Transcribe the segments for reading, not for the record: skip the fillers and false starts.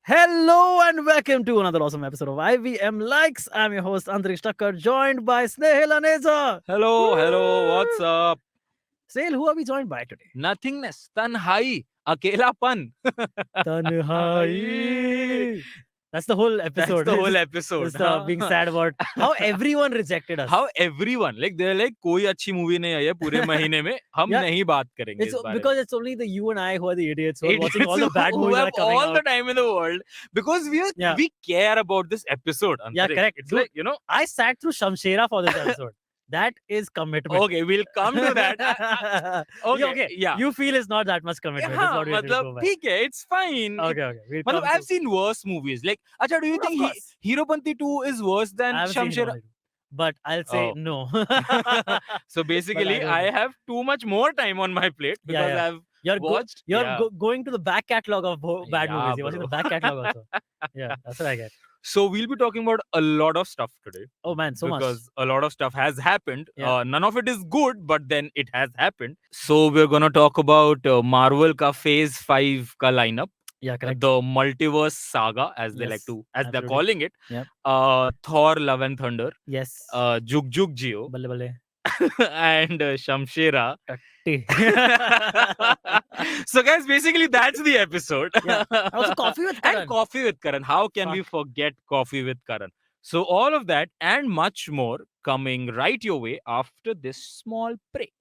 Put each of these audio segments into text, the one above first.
Hello and welcome to another awesome episode of IVM Likes. I'm your host Antariksh, joined by Snayhil and Antariksh. Hello, what's up? Snayhil, who are we joined by today? Nothingness, tanhai, akelapan. Tanhai. That's the whole episode. That's the whole episode. Just being sad about how everyone rejected us. How everyone, they're like, कोई अच्छी movie नहीं आई है पूरे महीने में, हम Yeah. नहीं बात करेंगे It's इस बारे because में. it's only the you and I who are the idiots who are Idiots watching all the bad who movies that are have coming all out. the time in the world because Yeah. we care about this episode. Yeah, Antariksh. correct. It's Dude, like, I sat through Shamshera for this episode. That is commitment. okay, we'll come to that. Okay, yeah. You feel it's not that much commitment. That's हाँ, what we need to मतलब go by. ठीक है, it's fine. Okay. We'll मतलब come I've to- seen worse movies. Like, अच्छा, do you Of think course. Heropanti 2 is worse than I haven't seen Shamshera? it, but I'll say Oh. no. So basically, don't I know. have too much more time on my plate because Yeah. I've You're watched. going to the back catalog of bad Yeah, movies. You're watching the bro. back catalog also. Yeah, that's what I get. So we'll be talking about a lot of stuff today Oh man, so much. because a lot of stuff has happened. Yeah. None of it is good, but then it has happened. So we're gonna talk about Marvel ka Phase 5 ka lineup. Yeah, correct. The multiverse saga, as they like Yes, to, as they're absolutely. calling it. Yep. Thor: Love and Thunder, Yes. JugJugg Jeeyo, Balle balle. and Shamshera. Tatti. So guys, basically that's the episode. Yeah. Also Coffee with Karan. And Coffee with Karan. How can we forget Coffee with Karan? So all of that and much more coming right your way after this small break.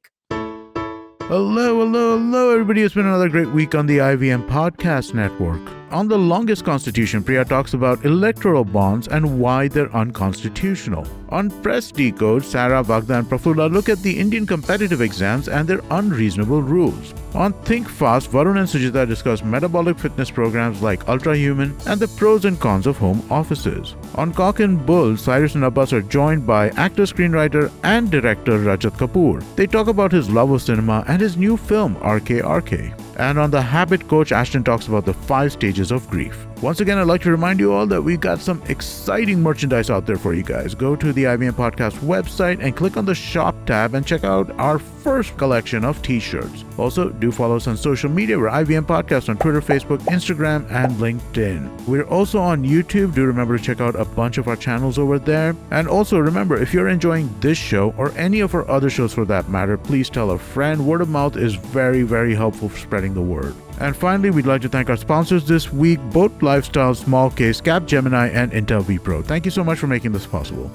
Hello, everybody. It's been another great week on the IVM Podcast Network. On the longest constitution, Priya talks about electoral bonds and why they're unconstitutional. On Press Decode, Sarah, Bagda, and Prafulla look at the Indian competitive exams and their unreasonable rules. On Think Fast, Varun and Sujita discuss metabolic fitness programs like Ultra Human and the pros and cons of home offices. On Cock and Bull, Cyrus and Abbas are joined by actor, screenwriter, and director Rajat Kapoor. They talk about his love of cinema and his new film, RKRK. And on The Habit Coach, Ashton talks about the 5 stages of grief. Once again, I'd like to remind you all that we've got some exciting merchandise out there for you guys. Go to the IVM Podcast website and click on the shop tab and check out our first collection of t-shirts. Also, do follow us on social media. We're IVM Podcast on Twitter, Facebook, Instagram, and LinkedIn. We're also on YouTube. Do remember to check out a bunch of our channels over there. And also remember, if you're enjoying this show or any of our other shows for that matter, please tell a friend. Word of mouth is very, very helpful for spreading the word. And finally, we'd like to thank our sponsors this week, Boat Lifestyle, Small Case, Capgemini, and Intel vPro. Thank you so much for making this possible.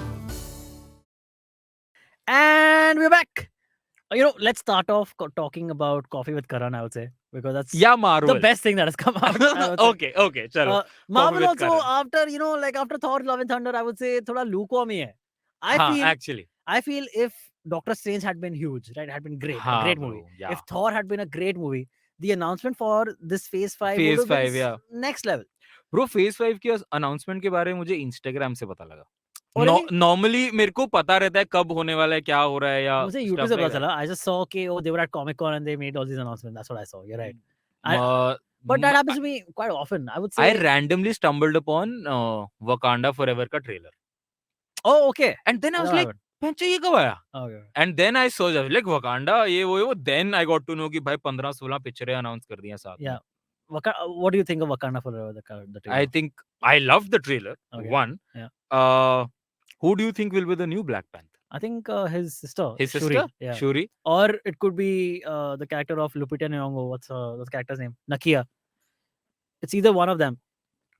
And we're back. Let's start off talking about Coffee with Karan, I would say, because that's Yeah, Marvel. the best thing that has come out. I would say. okay, chalo. Marvel with also Karan. after Thor: Love and Thunder, I would say thoda lukewarm hi hai. Actually. I feel if Doctor Strange had been huge, right, had been great, a great movie. Yeah. If Thor had been a great movie, the announcement for this Phase 5 Phase would have 5, been yeah. next level. Bro, Phase 5 के announcement के बारे में मुझे Instagram से पता लगा. और Normally मेरे को पता रहता है कब होने वाला है, क्या हो रहा है या मुझे YouTube से पता चला. I just saw they were at Comic Con and they made all these announcements. That's what I saw. You're right. But that happens to me quite often. I would say. I randomly stumbled upon Wakanda Forever का trailer. Oh, okay. And then I was like, "पंचे ये कब आया?" Okay. And then I saw like Wakanda ये वो. Then I got to know कि भाई 15-16 पिक्चरें announce कर दी हैं साथ में. Yeah. What do you think of Wakanda Forever? The trailer? I think I love the trailer. Okay. One. Yeah. Who do you think will be the new Black Panther? I think his sister. His Shuri. sister? Yeah. Shuri? Or it could be the character of Lupita Nyong'o. What's the character's name? Nakia. It's either one of them.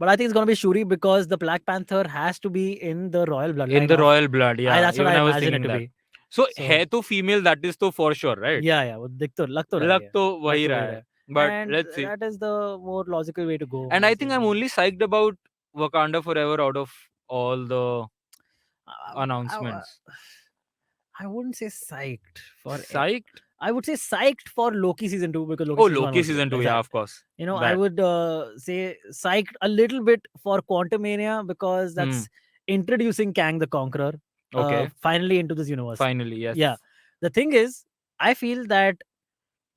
But I think it's going to be Shuri because the Black Panther has to be in the royal bloodline. In the royal blood, yeah. That's what Even I was imagine it thinking to that. be. So है तो female, that is तो for sure, right? Yeah. वो lag to रहा है. तो वही रहा है. But and let's see. That is the more logical way to go. And I think I'm only psyched about Wakanda Forever out of all the announcements. I wouldn't say psyched for Psyched? I would say psyched for Loki season 2 because Loki season 2, yeah, of course. I would say psyched a little bit for Quantumania because that's introducing Kang the Conqueror finally into this universe. Finally, yes. Yeah. The thing is, I feel that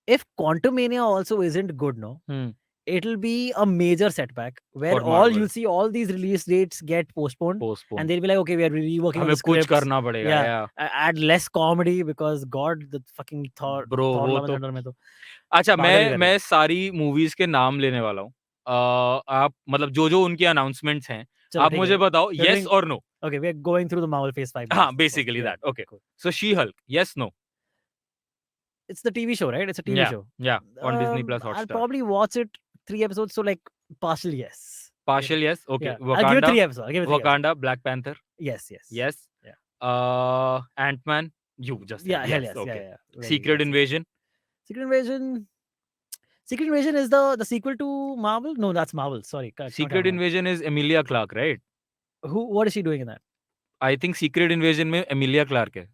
if Quantumania also isn't good, it'll be a major setback where you'll see all these release dates get postponed. And they'll be like, okay, we are reworking हमें the scripts. कुछ करना पड़ेगा. Yeah. Add less comedy because God, the fucking Thor. Bro, Thor वो Love and तो. Thunder में तो अच्छा, मैं सारी movies के नाम लेने वाला हूँ. आप मतलब जो उनके अनाउंसमेंट्स हैं चलो आप ठीक मुझे है. बताओ We're yes doing- or no. Okay, we're going through the Marvel Phase 5 हाँ, movies. basically Yeah, that. Okay. cool. So She-Hulk, yes, no. It's the TV show, right? It's a TV Yeah, show. yeah, on Disney Plus I'll Hotstar. probably watch it 3 episodes, so like partial yes. Partial yes. Okay. Yeah. I'll give it 3 Wakanda, episodes. I'll give it 3 episodes. Wakanda, Black Panther, Yes. yes. Yeah. Ant-Man, you just Yeah, said hell yes. yes. Okay. Yeah. Very Secret yes. Invasion. Secret Invasion. Secret Invasion is the sequel to Marvel? No, that's Marvel. Sorry. Secret Invasion is Emilia Clarke, right? What is she doing in that? I think Secret Invasion में Emilia Clarke है.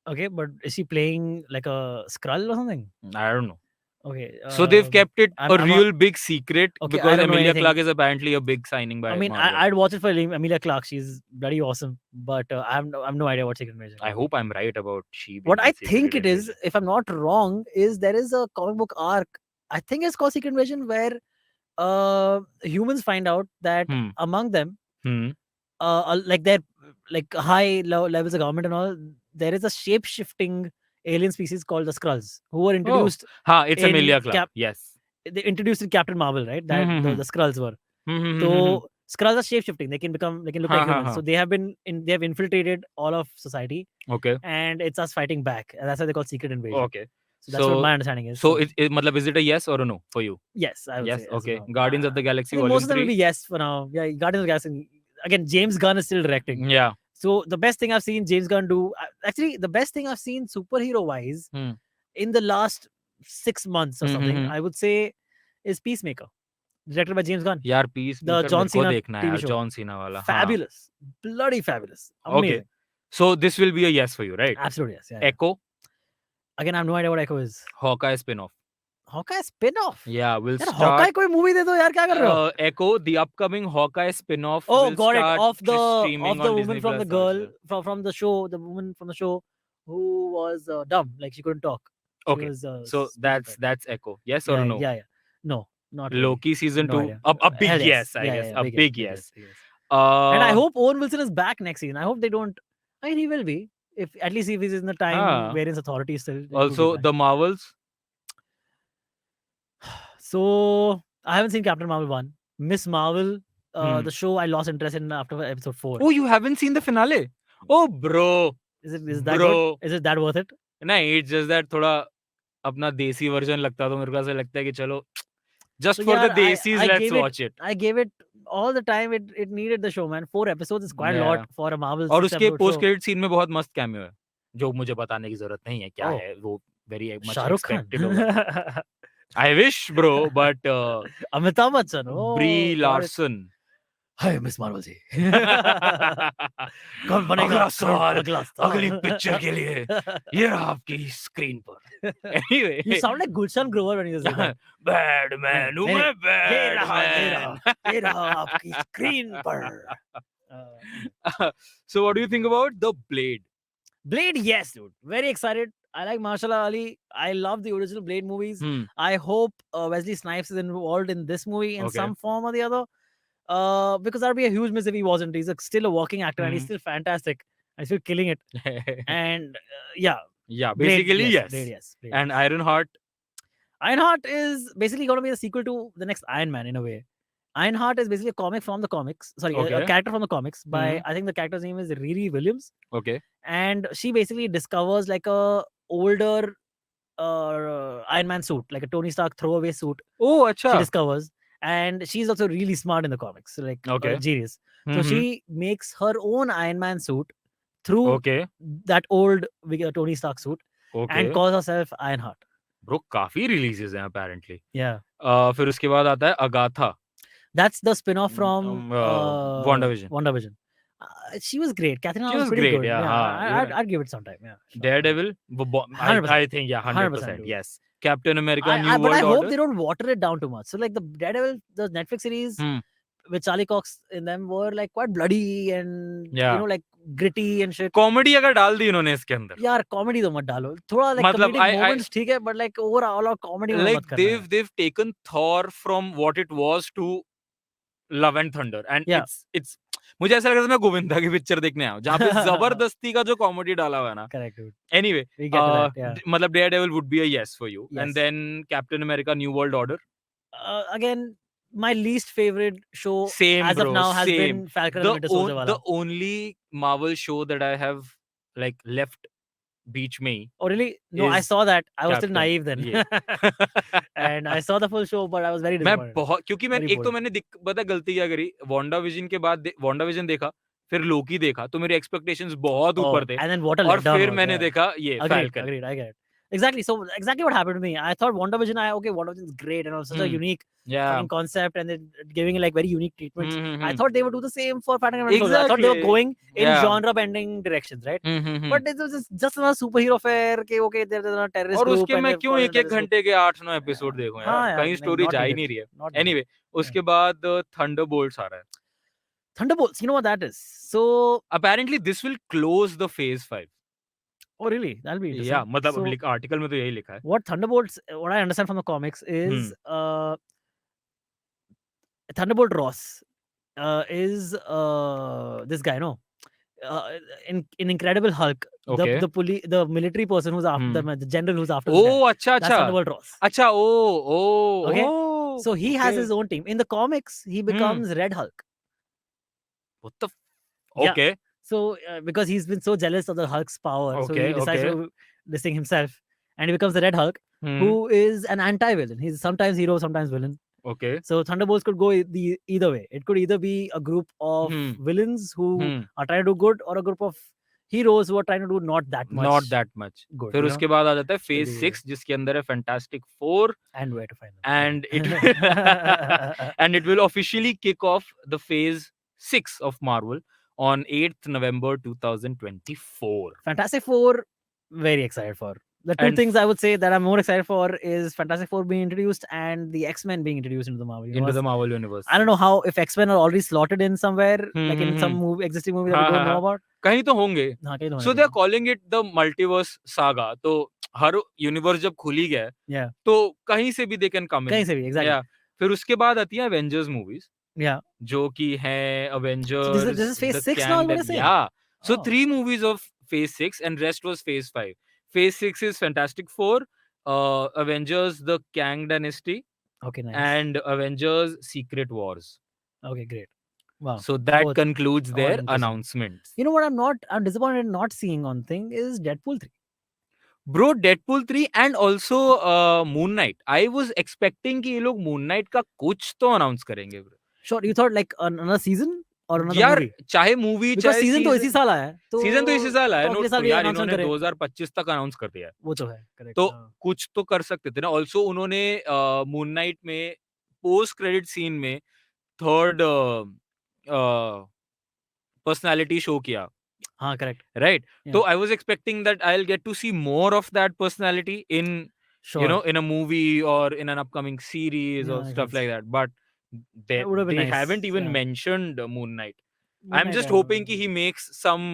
Okay, but is she playing like a Skrull or something? I don't know. Okay. So they've kept it I'm a a- real big secret Okay, I because don't know Emilia anything. Clarke is apparently a big signing by I mean, Marvel. I'd watch it for Emilia Clarke. She's bloody awesome. But I have no idea what Secret Invasion is. I hope I'm right about she. What being I in Secret think it is, Invasion. if I'm not wrong, is there is a comic book arc. I think it's called Secret Invasion, where humans find out that among them, like their like high levels of government and all, there is a shape shifting alien species called the Skrulls, who were introduced. It's in Emilia Clarke. Yes. They introduced in Captain Marvel, right? That the Skrulls were. So Skrulls are shape shifting. They can look like humans. So they have infiltrated all of society. Okay. And it's us fighting back. And that's why they call Secret Invasion. Okay. So that's what my understanding is. So is it a yes or a no for you? Yes, I would say. Yes. Yes, Okay. no. Guardians of the Galaxy I think Volume most of them 3. will be yes for now. Yeah, Guardians of the Galaxy. Again, James Gunn is still directing. Yeah. So the best thing I've seen James Gunn do, actually, the best thing I've seen superhero wise in the last 6 months or something, I would say, is Peacemaker, directed by James Gunn. यार Peacemaker The John Cena देखना है TV यार, show. John Cena वाला. Fabulous, bloody fabulous, amazing. Okay. So this will be a yes for you, right? Absolutely yes. Yeah, Echo. Again, I have no idea what Echo is. Hawkeye spin-off. Hawkeye spin-off. Yeah, we'll यार start. Hawkeye कोई movie दे दो यार, क्या कर रहे हो? Echo, the upcoming Hawkeye spin-off. Oh, will got it. start Of the streaming on woman Disney from the Plus girl Hotstar. from the show, the woman from the show who was dumb, like she couldn't talk. She Okay. was, So that's Echo. Yes or no? Yeah. No, not really. Loki season No 2. idea. A big Hell yes, I Yeah, guess. yeah, A big yes. big yes. And I Uh, hope Owen Wilson is back next season. I hope they don't. I mean, he will be. If at least if he's in the time wherein authority is still. then he could be also back. the Marvels. So I haven't seen Captain Marvel 1. Miss Marvel, the show I lost interest in after episode 4. Oh, you haven't seen the finale? Oh, bro. Is that good? Is it that worth it? नहीं, it's just that थोड़ा अपना देसी version लगता तो मेरे को ऐसा लगता है कि चलो just So, for the yaar, desis, I let's gave watch it. I gave it all the time. It needed the show, man. 4 episodes is quite a Yeah. lot for a Marvel. और 6 उसके episode post show. Credit scene में बहुत मस्त cameo है जो मुझे बताने की जरूरत नहीं है क्या Oh. है वो very much Shahrukh Khan. expected होगा. I wish, bro, but Amitabh Bachchan. Oh, Brie got it. Larson. Hi, Miss Marvel जी. कौन कौन बनेगा अगला सवाल अगला सवाल? अगली पिक्चर के लिए ये रहा आपकी स्क्रीन पर. Anyway, You sound like Gulshan Grover when you say that. Badman हूँ नहीं, मैं ये रहा बैडमैन. ये रहा आपकी स्क्रीन पर. So what do you think about the Blade? Blade, yes, dude. Very excited. I like Marshall Ali. I love the original Blade movies. Hmm. I hope Wesley Snipes is involved in this movie in Okay. some form or the other. Because that'd be a huge miss if he wasn't. He's still a working actor and he's still fantastic. And he's still killing it. And yeah. Yeah, Blade, basically yes. Blade, yes. Blade, And yes. Ironheart. Ironheart is basically going to be a sequel to the next Iron Man in a way. Ironheart is basically a comic from the comics. Sorry, a Okay. character from the comics by, I think the character's name is Riri Williams. Okay. And she basically discovers like a older Iron Man suit, like a Tony Stark throwaway suit. Oh, She acha. discovers. And she's also really smart in the comics. So like Okay. genius. So Mhm. she makes her own Iron Man suit through Okay. that old Tony Stark suit Okay. and calls herself Ironheart. Bro, काफी releases हैं apparently. Yeah. फिर उसके बाद आता है Agatha. That's the spin-off from WandaVision. WandaVision. She was great. Catherine She was was pretty great, good. yeah, yeah. I'd give it some time. Yeah. Sure. Daredevil. I 100%. think 100%. dude. Yes. Captain America. New but World I hope Order. they don't water it down too much. So like the Daredevil, the Netflix series with Charlie Cox in them were like quite bloody and like gritty and shit. Comedy अगर डाल दी इन्होंने इसके अंदर. यार comedy तो मत डालो. थोड़ा like मतलब comedic moments ठीक है, but like overall comedy में like मत करना है. they've taken Thor from what it was to Love and Thunder and it's मुझे ऐसा लग रहा था मैं गोविंदा की पिक्चर देखने आया हूँ जहाँ पे जबरदस्ती का जो कॉमेडी डाला हुआ है ना. Correct, dude. Anyway, We get to that, yeah. मतलब Daredevil would be a yes for you. Yes. And then Captain America New World Order. Again, my least favorite show Same, as of bro. now has Same. been Falcon and the Winter Soldier The wala. only Marvel show that I have like left beach me. Oh really? No, I is saw that. I was still Captain. naive then. Yeah. And I saw the full show, but I was very मैं disappointed. बहुत क्योंकि मैं Very एक तो boring. मैंने पता गलती क्या करी वांडा विजन के बाद वांडा विजन देखा फिर लोकी देखा तो मेरे एक्सपेक्टेशंस बहुत Oh, ऊपर थे and then what a और letdown फिर was, मैंने yeah. देखा ये Agreed, Falcon. agreed, I get it. Exactly. So exactly what happened to me. I thought WandaVision, WandaVision is great and all such a unique Yeah. fucking concept, and they're giving it like very unique treatments. I Hmm. thought they would do the same for Falcon and Winter Soldier. I thought they were Exactly. going in Yeah. genre-bending directions, right? But it was just another superhero fair. Okay, there's a terrorist और group. उसके and मैं they've क्यों fallen in एक एक terrorist group. घंटे के 8-9 episode देखूं हाँ यार यार, कहीं नहीं, स्टोरी not जा ही needed, नहीं रही है not needed. एनीवे उसके बाद थंडरबोल्ट्स आ रहा है Thunderbolts, you know what that is? So, apparently this will close the phase 5 oh really? That'll be interesting. या मतलब So, आर्टिकल में तो यही लिखा है what Thunderbolts, what I understand from the comics is Thunderbolt Ross is this guy, no? In Incredible Hulk, Okay. the military person who's after the general who's after this guy. ओ अच्छा That's अच्छा Thunderbolt Ross. अच्छा ओ Okay. O So he has his own team. In the comics, he becomes Red Hulk. what the Yeah. okay So because he's been so jealous of the Hulk's power, so Okay, he decides okay. to do this thing himself, and he becomes the Red Hulk, Hmm. who is an anti-villain. He's sometimes hero, sometimes villain. okay So Thunderbolts could go either way. It could either be a group of villains who are trying to do good, or a group of heroes who are trying to do not that much. not that much good. फिर you उसके know? बाद आ जाता है phase Maybe- 6 जिसके अंदर है fantastic 4 And where to find them. and it and it will officially kick off the phase 6 of Marvel on 8th November 2024. Fantastic Four, very excited for. The two And things I would say that I'm more excited for is Fantastic Four being introduced and the X-Men being introduced into the Marvel universe. into the Marvel universe. I don't know how, if X-Men are already slotted in somewhere, like in some existing movie that we don't know about. कहीं तो होंगे. हाँ, कहीं तो So होने they are चाहिए. calling it the multiverse saga. तो हर universe जब खुल ही गया है, Yeah, तो कहीं से भी they can come in. कहीं से भी, exactly. Yeah. फिर उसके बाद आती है Avengers movies, Yeah. जो कि है Avengers. So this is phase the 6 now, is what Kang you're saying? Yeah. So Oh. 3 movies of phase 6 and rest was phase 5. Phase 6 is Fantastic Four, Avengers the Kang Dynasty, Okay, nice. and Avengers Secret Wars. Okay, great. Wow. So that Both. concludes Oh, their interesting. announcements. You know what I'm disappointed in not seeing on thing is Deadpool 3. Bro, Deadpool 3 and also Moon Knight. I was expecting कि ये लोग Moon Knight का कुछ तो announce करेंगे bro. Sure, you thought like another season or another यार movie? चाहे movie Because चाहे season तो इसी साल आया है. तो सीजन तो इसी साल आया तो नो अगले साल भी यार announcement इन्होंने करें. 2025 तक अनाउंस कर दिया है वो तो है, correct. तो हाँ. कुछ तो कर सकते थे ना ऑल्सो उन्होंने मून नाइट में पोस्ट क्रेडिट सीन में थर्ड पर्सनालिटी शो किया हाँ, correct. Right Yeah. तो I was expecting that I will get to see more of that personality in Sure. you know in a movie or in an upcoming series or Yeah, stuff yes. like that but they That would have been nice. haven't even Yeah. mentioned Moon Knight. Moon I'm Knight, just I don't hoping know. he makes some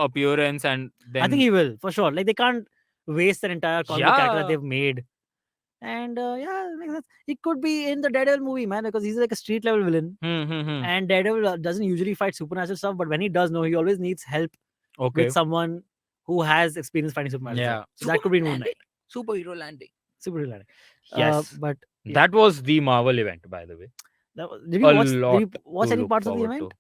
appearance and then I think he will for sure. Like they can't waste an entire comic book character that Yeah. they've made. And yeah, it makes sense. He could be in the Daredevil movie, man, because he's like a street level villain. And Daredevil doesn't usually fight supernatural stuff, but when he does, no, he always needs help Okay. with someone who has experience fighting supernatural Yeah. stuff. So that could be Moon Knight. Superhero landing. Super landing. Yes. But yeah, That was the Marvel event, by the way. did you A watch? lot Did you watch to any look parts of the forward event? to.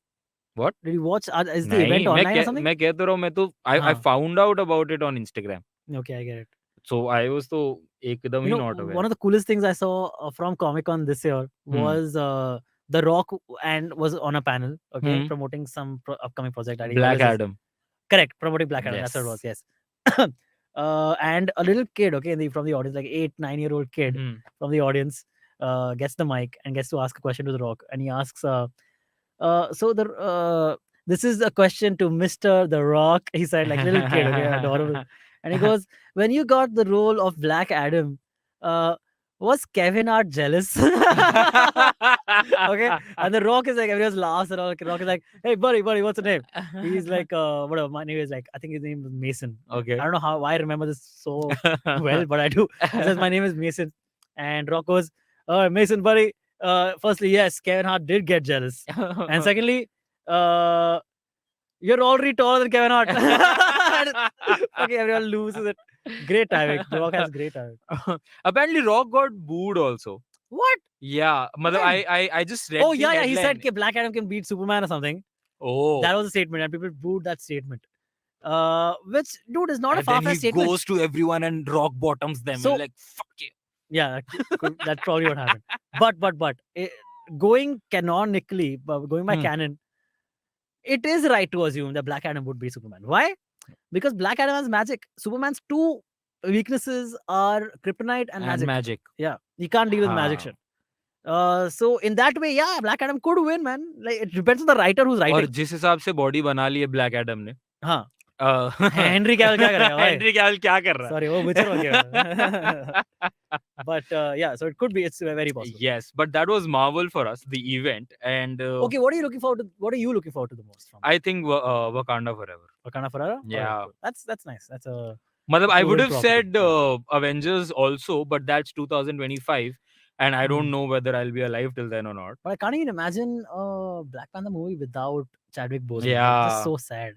What? Did you watch? Is the नहीं, event online or something? मैं कह तो रहा हूँ मैं तो I हाँ. found out about it on Instagram. Okay, I get it. So I was तो एकदम You he know, not aware. one of the coolest things I saw from Comic Con this year was The Rock and was on a panel, okay, promoting some upcoming project. that he Black always is- Adam. Correct, promoting Black Adam. That's what it was. Yes. And a little kid, okay, from the audience, like 8-9-year-old kid from the audience, gets the mic and gets to ask a question to The Rock, and he asks, this is a question to Mr. The Rock. He said, like little kid, okay, adorable. And he goes, when you got the role of Black Adam, was Kevin Hart jealous? Okay, and The Rock is like, everyone laughs, and all. Rock is like, hey, buddy, what's your name? He's like, whatever, my name is like, I think his name is Mason. Okay. I don't know why I remember this so well, but I do. He says, my name is Mason. And Rock goes, oh, Mason, buddy. Firstly, yes, Kevin Hart did get jealous. And secondly, you're already taller than Kevin Hart. Okay, everyone loses it. Great timing. The Rock has great timing. Apparently Rock got booed also. What? Yeah, matlab When? I just read. Oh the yeah, yeah. He headline. said that Black Adam can beat Superman or something. Oh, That was a statement, and people booed that statement. Which, dude, is not a and then he far-fetched statement. goes to everyone and rock bottoms them. So- and like, fuck you. Yeah, that's probably what happened. But going canonically, going by canon, it is right to assume that Black Adam would be Superman. Why? Because Black Adam has magic. Superman's two weaknesses are kryptonite and magic. Yeah, he can't deal with magic shit. So in that way, yeah, Black Adam could win, man. Like it depends on the writer who's writing. और जिस हिसाब से body बना ली है black Adam ने, हाँ, Henry Cavill क्या करेगा भाई? हेनरी कैविल क्या कर रहा है? Sorry, वो विचर हो गया. But yeah, so it could be. It's very possible. Yes, but that was Marvel for us, the event, and Okay, what are you looking forward to? What are you looking forward to the most from? I think Wakanda Forever. Wakanda Forever. Yeah. Cool. That's nice. That's a. Matlab, I would have property. said Avengers also, but that's 2025, and I don't know whether I'll be alive till then or not. But I can't even imagine a Black Panther movie without Chadwick Boseman. Yeah. Just so sad.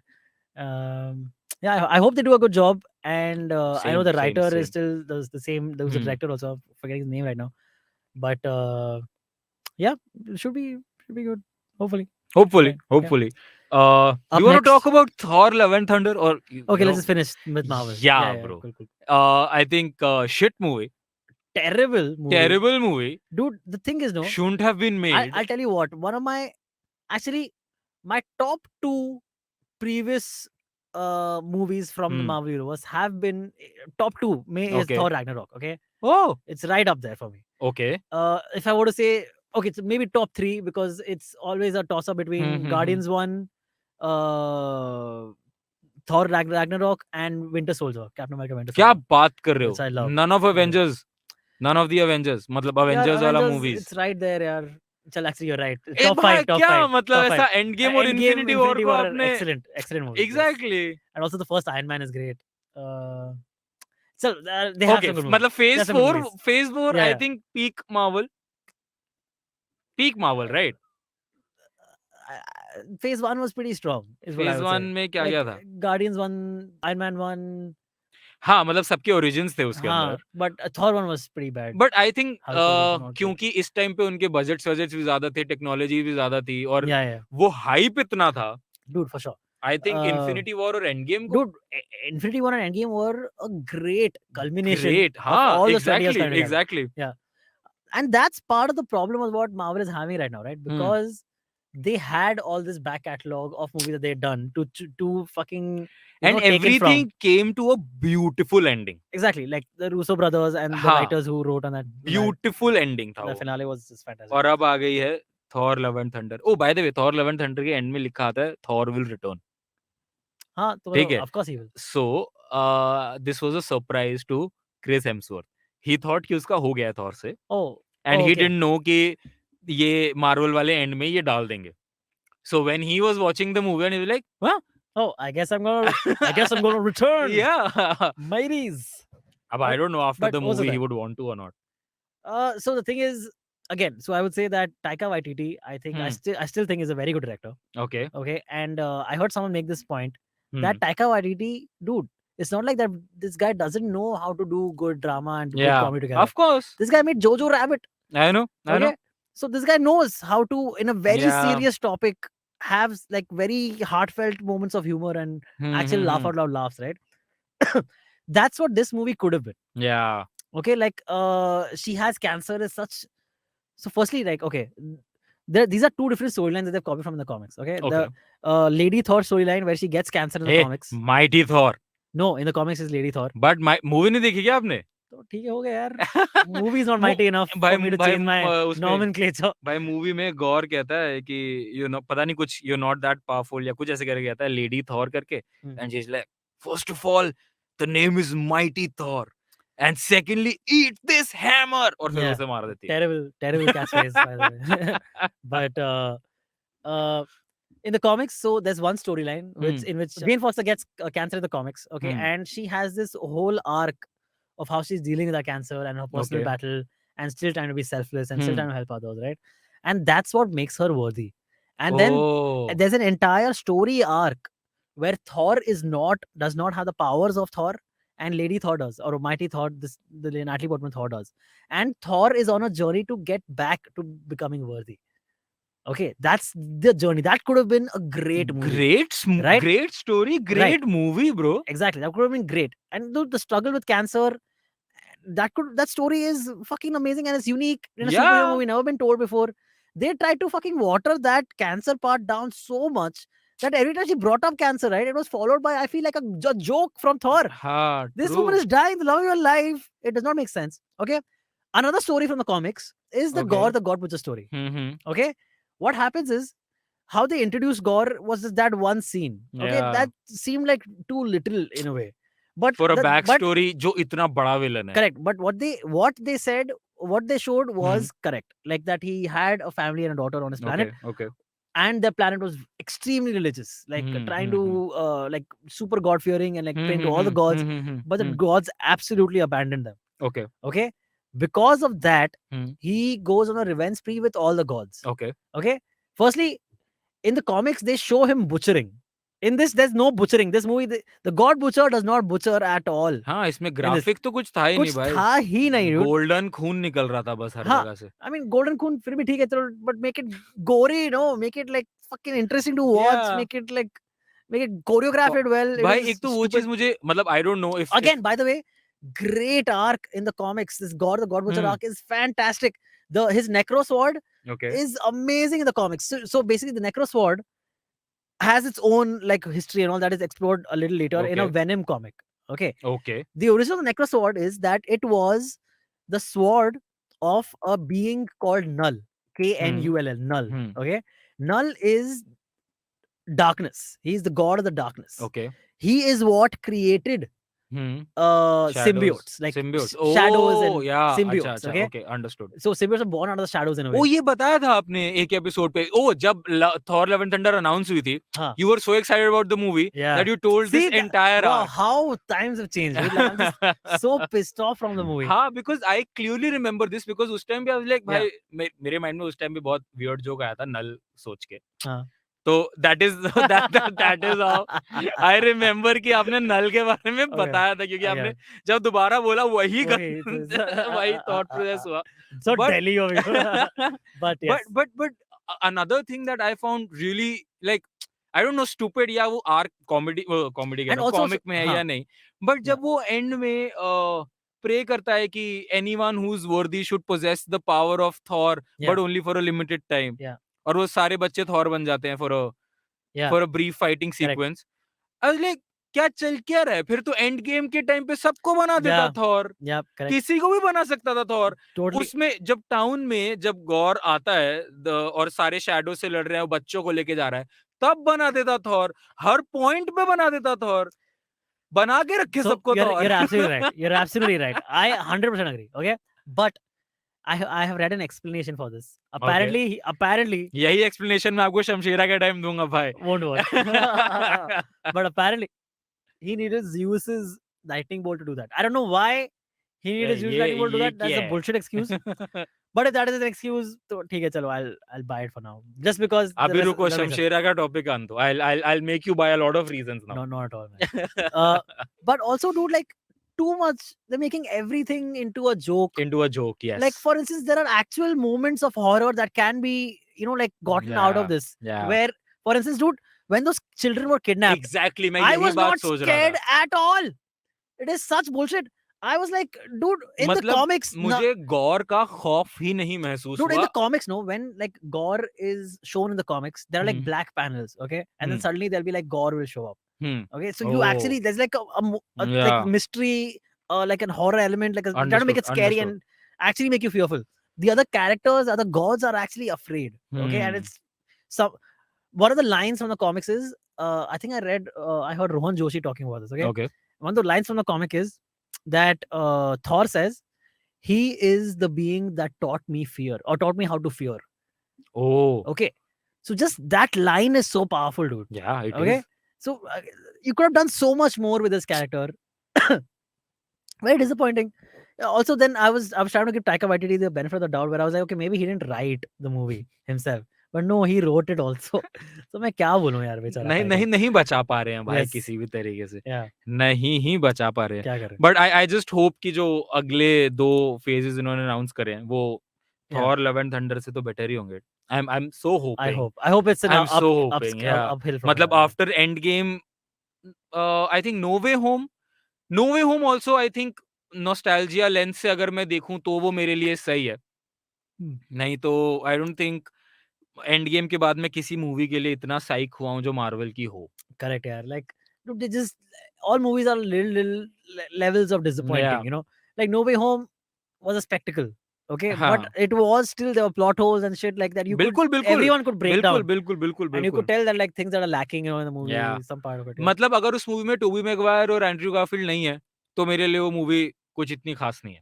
Yeah, I hope they do a good job. And I know the writer is still the same. There was the director also. I'm forgetting his name right now. But yeah, it should be good. Hopefully. Hopefully. You want to talk next. about Thor: Love and Thunder, or Okay, let's just finish with Marvel. Yeah, bro. Cool. I think shit movie. Terrible movie. Dude, the thing is, no, shouldn't have been made. I'll tell you what. One of my top two previous movies from the Marvel universe have been top two. Is Thor Ragnarok. Okay. Oh, it's right up there for me. Okay. If I were to say, okay, it's maybe top three because it's always a toss up between Guardians 1, Thor Ragnarok, and Winter Soldier, Captain America Winter Soldier. क्या बात कर रहे Which I हो? love. None of Avengers. None of the Avengers. मतलब Avengers वाला movies. It's right there, यार. चल, actually you're right. ए भाई क्या मतलब ऐसा Endgame और Endgame, Infinity War को आपने excellent movie. Exactly. Yes. And also the first Iron Man is great. So they have some good movies. मतलब phase 4 Yeah, I yeah. think peak Marvel, right? Phase 1 was pretty strong. Phase 1 में क्या क्या था? Guardians 1, Iron Man 1. हाँ, मतलब सबके origins थे उसके अंदर. But Thor 1 was pretty bad. But I think क्योंकि इस टाइम पे उनके बजट्स भी ज्यादा थे, टेक्नोलॉजी भी ज्यादा थी और वो हाइप इतना था. Dude, for sure. I think Infinity War or Endgame. Dude, Infinity War and Endgame were a great culmination of all the studios. Exactly. Yeah. And that's part of the problem of what Marvel is having right now, right? Because they had all this back catalog of movies that they had done to fucking and everything came to a beautiful ending. Exactly, like the Russo brothers and the writers who wrote on that. Beautiful ending था. The finale was just fantastic. और अब आ गई है Thor: Love and Thunder. Oh, by the way, Thor: Love and Thunder के end में लिखा आता है Thor will return. हाँ, तो of course he will. So this was a surprise to Chris Hemsworth. He thought कि उसका हो गया Thor से. And he didn't know कि ये Marvel वाले end में ये डाल देंगे. So when he was watching the movie and he was like, huh? Oh, I guess I'm gonna return. Yeah. Mateys. But I don't know after the movie he would want to or not. So the thing is, again, so I would say that Taika Waititi, I think I still think is a very good director. Okay. And I heard someone make this point that Taika Waititi, dude, it's not like that this guy doesn't know how to do good drama and good comedy together. Of course. This guy made Jojo Rabbit. I know. So this guy knows how to, in a very serious topic, have like very heartfelt moments of humor and actually laugh out loud laughs, right? That's what this movie could have been. Yeah. Okay, like she has cancer as such. So firstly, like, okay, these are two different storylines that they've copied from the comics. Okay. The Lady Thor storyline where she gets cancer in the comics. Mighty Thor. No, in the comics is Lady Thor. But my movie नहीं देखी क्या आपने? तो ठीक है, हो गया यार. Movie is not mighty enough for me to change my nomenclature. भाई मूवी में गौर कहता है कि पता नहीं कुछ you're not that powerful या कुछ ऐसे करके कहता है Lady Thor करके. And she's like, first of all, the name is Mighty Thor. And secondly, eat this hammer. और फिर उसे मार देती है. Terrible catchphrase, by the way. But in the comics, so there's one storyline in which Jane Foster gets cancer in the comics, okay, and she has this whole arc of how she's dealing with her cancer and her personal battle and still trying to be selfless and still trying to help others, right? And that's what makes her worthy. And then there's an entire story arc where Thor does not have the powers of Thor, and Lady Thor does, or Mighty Thor, the Natalie Portman Thor does. And Thor is on a journey to get back to becoming worthy. Okay, that's the journey. That could have been a great movie. Right? Great story, great movie, bro. Exactly, that could have been great. And the struggle with cancer, that story is fucking amazing and it's unique in a superhero movie, never been told before. They tried to fucking water that cancer part down so much that every time she brought up cancer, right, it was followed by, I feel like a joke from Thor. This woman is dying, the love of your life. It does not make sense. Okay, another story from the comics is the God Butcher story. Okay, what happens is, how they introduced Gore was just that one scene. Okay, that seemed like too little in a way. But for a backstory, jo itna bada villain hai. Correct. But what they said, what they showed was correct. Like that he had a family and a daughter on his planet. Okay. And the planet was extremely religious, like trying to like super god fearing and like praying to all the gods. But the gods absolutely abandoned them. Okay. Because of that, he goes on a revenge spree with all the gods. Okay. Firstly, in the comics, they show him butchering. In this, there's no butchering. This movie, the God Butcher does not butcher at all. हाँ, इसमें graphic तो कुछ था ही नहीं भाई. कुछ था ही नहीं. Golden खून निकल रहा था बस हर जगह से. I mean, golden खून फिर भी ठीक है चलो, but make it gory, you know, make it like fucking interesting to watch. Make it choreographed well. भाई एक तो वो चीज मुझे मतलब I don't know if again, by the way, great arc in the comics. This the God Butcher arc is fantastic. His Necro Sword is amazing in the comics. So basically, the Necro Sword has its own like history and all that is explored a little later in a Venom comic. Okay. The original Necro Sword is that it was the sword of a being called Null. K-N-U-L-L. Null. Okay. Null is darkness. He's the god of the darkness. He is what created symbiotes, like shadows and symbiotes. Okay, understood. So symbiotes are born out of the shadows in a way. Oh, ये बताया था आपने एक episode पे. Oh, जब Thor Love and Thunder announce हुई थी, you were so excited about the movie that you told this entire arc. How times have changed. Like, I'm just so pissed off from the movie. हाँ, because I clearly remember this because उस time पे I was like, भाई मेरे mind में उस time पे बहुत weird joke आया था नल सोच के. तो that is how I remember कि आपने नल के बारे में बताया था क्योंकि आपने जब दोबारा बोला वही thought process हुआ. So Delhi of you. But yes. But another thing that I found really like I don't know stupid या वो arc comedy के ना comic में है या नहीं, but जब वो end में pray करता है कि anyone who's worthy should possess the power of Thor but only for a limited time. और वो सारे बच्चे थॉर बन जाते हैं for a brief fighting sequence. I was like, क्या चल क्या रहा है? फिर तो एंड गेम के टाइम पे सबको बना देता थॉर. किसी को भी बना सकता था थॉर. उसमें जब टाउन में जब गौर आता है और सारे शैडो से लड़ रहे हैं, बच्चों को लेके जा रहा है, तब बना देता थॉर. हर पॉइंट पे बना देता थॉर. बना के रखे सबको Thor. You're absolutely right. I 100% agree. Okay, but I have read an explanation for this. Apparently, यही explanation मैं आपको शमशेरा के टाइम दूंगा भाई. Won't work. But apparently, he needed Zeus's lightning bolt to do that. I don't know why he needed Zeus's lightning bolt to do that. That's a bullshit excuse. But if that is an excuse, तो ठीक है चलो, I'll buy it for now. Just because. अभी रुको शमशेरा का topic आन दो. I'll make you buy a lot of reasons now. No, not at all, man. But also, dude, like. Too much, they're making everything into a joke. Yes. Like for instance, there are actual moments of horror that can be, like gotten out of this. Where, for instance, dude, when those children were kidnapped, exactly, I was not scared at all. It is such bullshit. I was like, dude, in the comics, मुझे गौर का खौफ ही नहीं महसूस हुआ. Dude, in the comics, no, when like gore is shown in the comics, there are like black panels, okay, and then suddenly there'll be like gore will show up. Okay, so you actually there's like a like mystery, like a horror element, like trying to make it scary and actually make you fearful. The other characters, the gods are actually afraid. Okay, and it's one of the lines from the comics is I think I heard Rohan Joshi talking about this. Okay, one of the lines from the comic is that Thor says he is the being that taught me fear or taught me how to fear. Oh, okay, so just that line is so powerful, dude. Yeah, it is. So you could have done so much more with this character. Very disappointing. Also, then I was trying to give Taika Waititi the benefit of the doubt, where I was like, okay, maybe he didn't write the movie himself, but no, he wrote it also. So मैं क्या बोलूं यार बेचारा नहीं Taika. नहीं नहीं बचा पा रहे हैं भाई Yes. किसी भी तरीके से, Yeah, नहीं ही बचा पा रहे हैं. क्या करें? बट आई जस्ट होप कि जो अगले 2 फेजेस इन्होंने अनाउंस करे हैं वो Yeah. Thor love and thunder से तो बेटर ही होंगे. आई एम सो I होपिंग, hope it's an I am so up hoping. या uphill from मतलब here. After Endgame I think No Way Home also I think nostalgia lens से अगर मैं देखूं तो वो मेरे लिए सही है. नहीं तो I don't think end game के बाद मैं किसी मूवी के लिए इतना साइक हुआ हूं जो मार्वल की हो. Correct, yeah. Like, dude, they just all movies are little levels of disappointing. Yeah. You know, like No Way Home was a spectacle. Okay, but हाँ. it was still there were plot holes and shit like that. बिल्कुल बिल्कुल Everyone could break बिल्कुल down, बिल्कुल बिल्कुल and you could बिल्कुल. tell that like things that are lacking, you know, in the movie, Yeah. some part of it. Yeah. मतलब अगर उस movie में टोबी मैगवायर और एंड्रयू गारफील्ड नहीं है तो मेरे लिए वो मूवी कुछ इतनी खास नहीं है.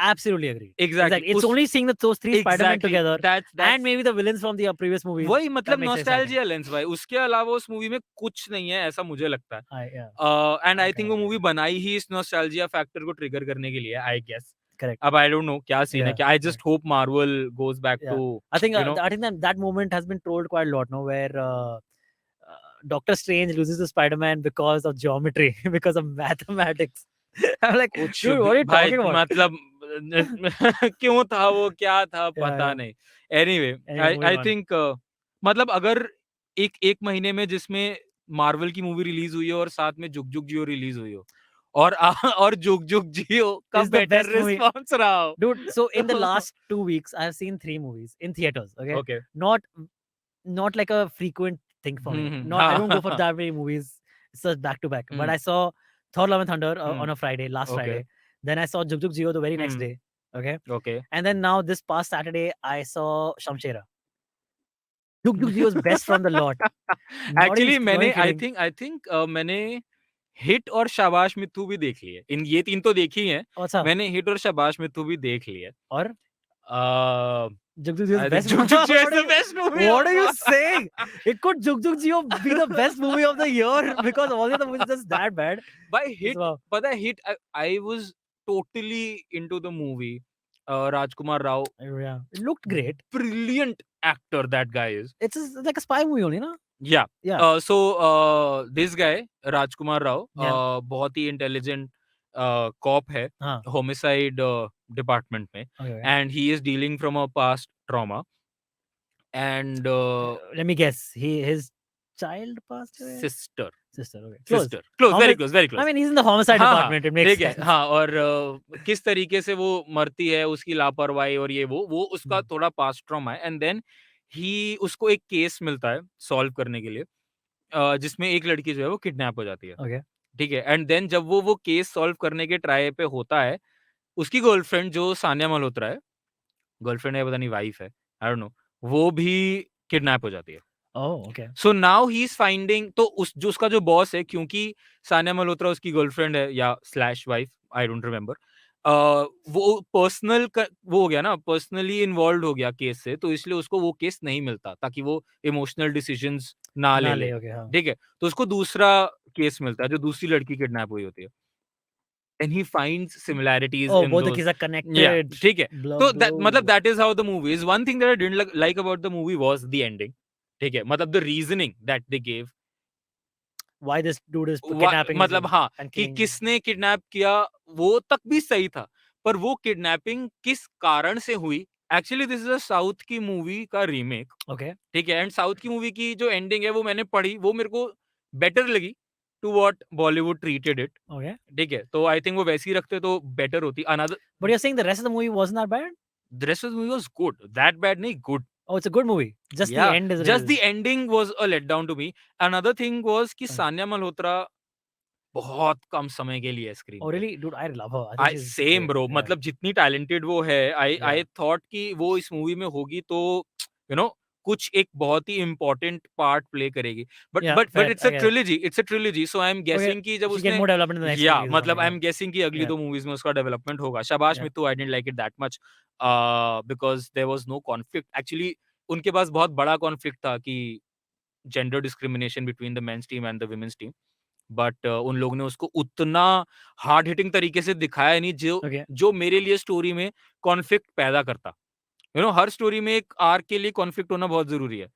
Absolutely agree. Exactly. It's only seeing those three Spider-Man Exactly. together, That's and maybe the villains from the previous movies. वही that मतलब makes it exciting. Nostalgia lens भाई, उसके अलावा उस मूवी में कुछ नहीं है ऐसा मुझे लगता है. Yeah. And I Okay, think वो okay. मूवी बनाई ही इस नॉस्टैल्जिया फैक्टर को ट्रिगर करने के लिए, आई गेस. Correct. अब आई डोंट नो क्या सीन है, Yeah, क्या I just hope Marvel goes back Yeah. To I think you know. I think that moment has been told quite a lot, no? Where Doctor Strange loses to Spider-Man because of geometry, because of mathematics. I'm like, कुछ dude, what are you भाई talking about? मतलब क्यों था वो, क्या था पता Yeah. नहीं. Anyway Anyway, moving I on. Think मतलब अगर एक महीने में जिसमें मार्वल की मूवी रिलीज हुई हो और साथ में जुग जुग जियो रिलीज हुई हो और और जुग जुग जियो का This is the better best movie. Response रहा हो. Dude, so in the last 2 weeks, I have seen 3 movies in theaters. Okay, Okay. not like a frequent thing for me. Mhm. Not I don't go for that many movies. It's just back to back. But I saw Thor: Love and Thunder on a Friday, last Okay. Friday. Then I saw JugJugg Jeeyo the very next day. Okay. Okay. And then now this past Saturday, I saw Shamshera. JugJugg Jeeyo is best from the lot. Actually मैंने आई kidding. Think मैंने hit और शाबाश मिथु भी देख ली है. इन ये 3 तो देखी हैं. अच्छा. मैंने हिट और शाबाश मिथु भी देख ली है. और JugJugg Jeeyo is I the think best. JugJugg Jeeyo is the best movie. What are you saying? It could JugJugg Jeeyo be the best movie of the year because all the other movies are just that bad. By hit, Wow. but the hit, I was totally into the movie. Rajkumar Rao, Yeah, it looked great. brilliant actor that guy is. It's like a spy movie only, no? Yeah. Yeah. So this guy Rajkumar Rao, Yeah. बहुत ही intelligent cop है हाँ. homicide department में, Okay. and he is dealing from a past trauma. And Let me guess. His child passed away. sister. Okay. Close. Very close, very close. I mean, he's in the homicide हाँ, department. It makes ठीक है. sense. हाँ, और किस तरीके से वो मरती है, उसकी लापरवाही और ये वो उसका थोड़ा पास्ट ट्रॉमा है. एंड देन उसको एक केस मिलता है सॉल्व करने के लिए, जिसमें एक लड़की जो है वो किडनैप हो जाती है. Okay. ठीक है. एंड देन जब वो केस सॉल्व करने के ट्राई पे होता है, उसकी गर्लफ्रेंड जो सानिया मल्होत्रा है, गर्लफ्रेंड है पता नहीं वाइफ है, आई डोंट नो, वो भी किडनैप हो जाती है. Oh, okay. So now he is finding, तो उसका जो बॉस है, क्योंकि सानिया मल्होत्रा उसकी गर्लफ्रेंड है या slash wife, I don't remember, वो वो हो गया ना, पर्सनली इन्वॉल्व हो गया केस से, तो इसलिए उसको वो केस नहीं मिलता ताकि वो इमोशनल डिसीजंस ना ले. Okay, हाँ. ठीक है. तो उसको दूसरा केस मिलता है जो दूसरी लड़की किडनैप हुई होती है. And he finds similarities in both the those. kids are connected. Yeah, ठीक है. तो Blah. that is how the movie is. One thing that I didn't like about the movie was the ending. ठीक है. मतलब the reasoning that they gave. Why this dude is kidnapping? मतलब हाँ, कि किसने किडनैप किया वो तक भी सही था, पर वो किडनैपिंग किस कारण से हुई. Actually this is a south की मूवी का रीमेक. Okay. ठीक है. एंड साउथ की मूवी की जो एंडिंग है वो मैंने पढ़ी, वो मेरे को बेटर लगी to what Bollywood treated it. Okay. ठीक है. तो आई थिंक वो वैसी रखते तो बेटर होती. Another, But you're saying the rest of the movie wasn't that bad? the rest of the movie was good. That bad नहीं, good. Oh, it's a good movie. Just Yeah, the end is just the ending was a letdown to me. Another thing was कि सानिया मल्होत्रा बहुत कम समय के लिए screen. Oh really, dude? I love her. I think she's same great. Bro. Yeah. मतलब जितनी talented वो है, I thought कि वो इस मूवी में होगी तो यू नो कुछ एक बहुत ही इंपॉर्टेंट पार्ट प्ले करेगी. But Yeah, but fair, it's I a guess. Trilogy. So I am guessing कि जब She get उसने more development in the next या movies or मतलब something, आई एम गेसिंग कि अगली Yeah. 2 मूवीज में उसका डेवलपमेंट होगा. Shabaash Yeah. Mithu, I didn't like it that much because there was no conflict. Actually उनके पास बहुत बड़ा कॉन्फ्लिक्ट था कि gender discrimination between the men's team and the women's team. But उन लोगों ने उसको उतना हार्ड हिटिंग तरीके से दिखाया नहीं Okay. जो मेरे लिए स्टोरी में कॉन्फ्लिक्ट पैदा करता. यू नो हर स्टोरी में एक आर्क के लिए कॉन्फ्लिक्ट होना बहुत जरूरी है.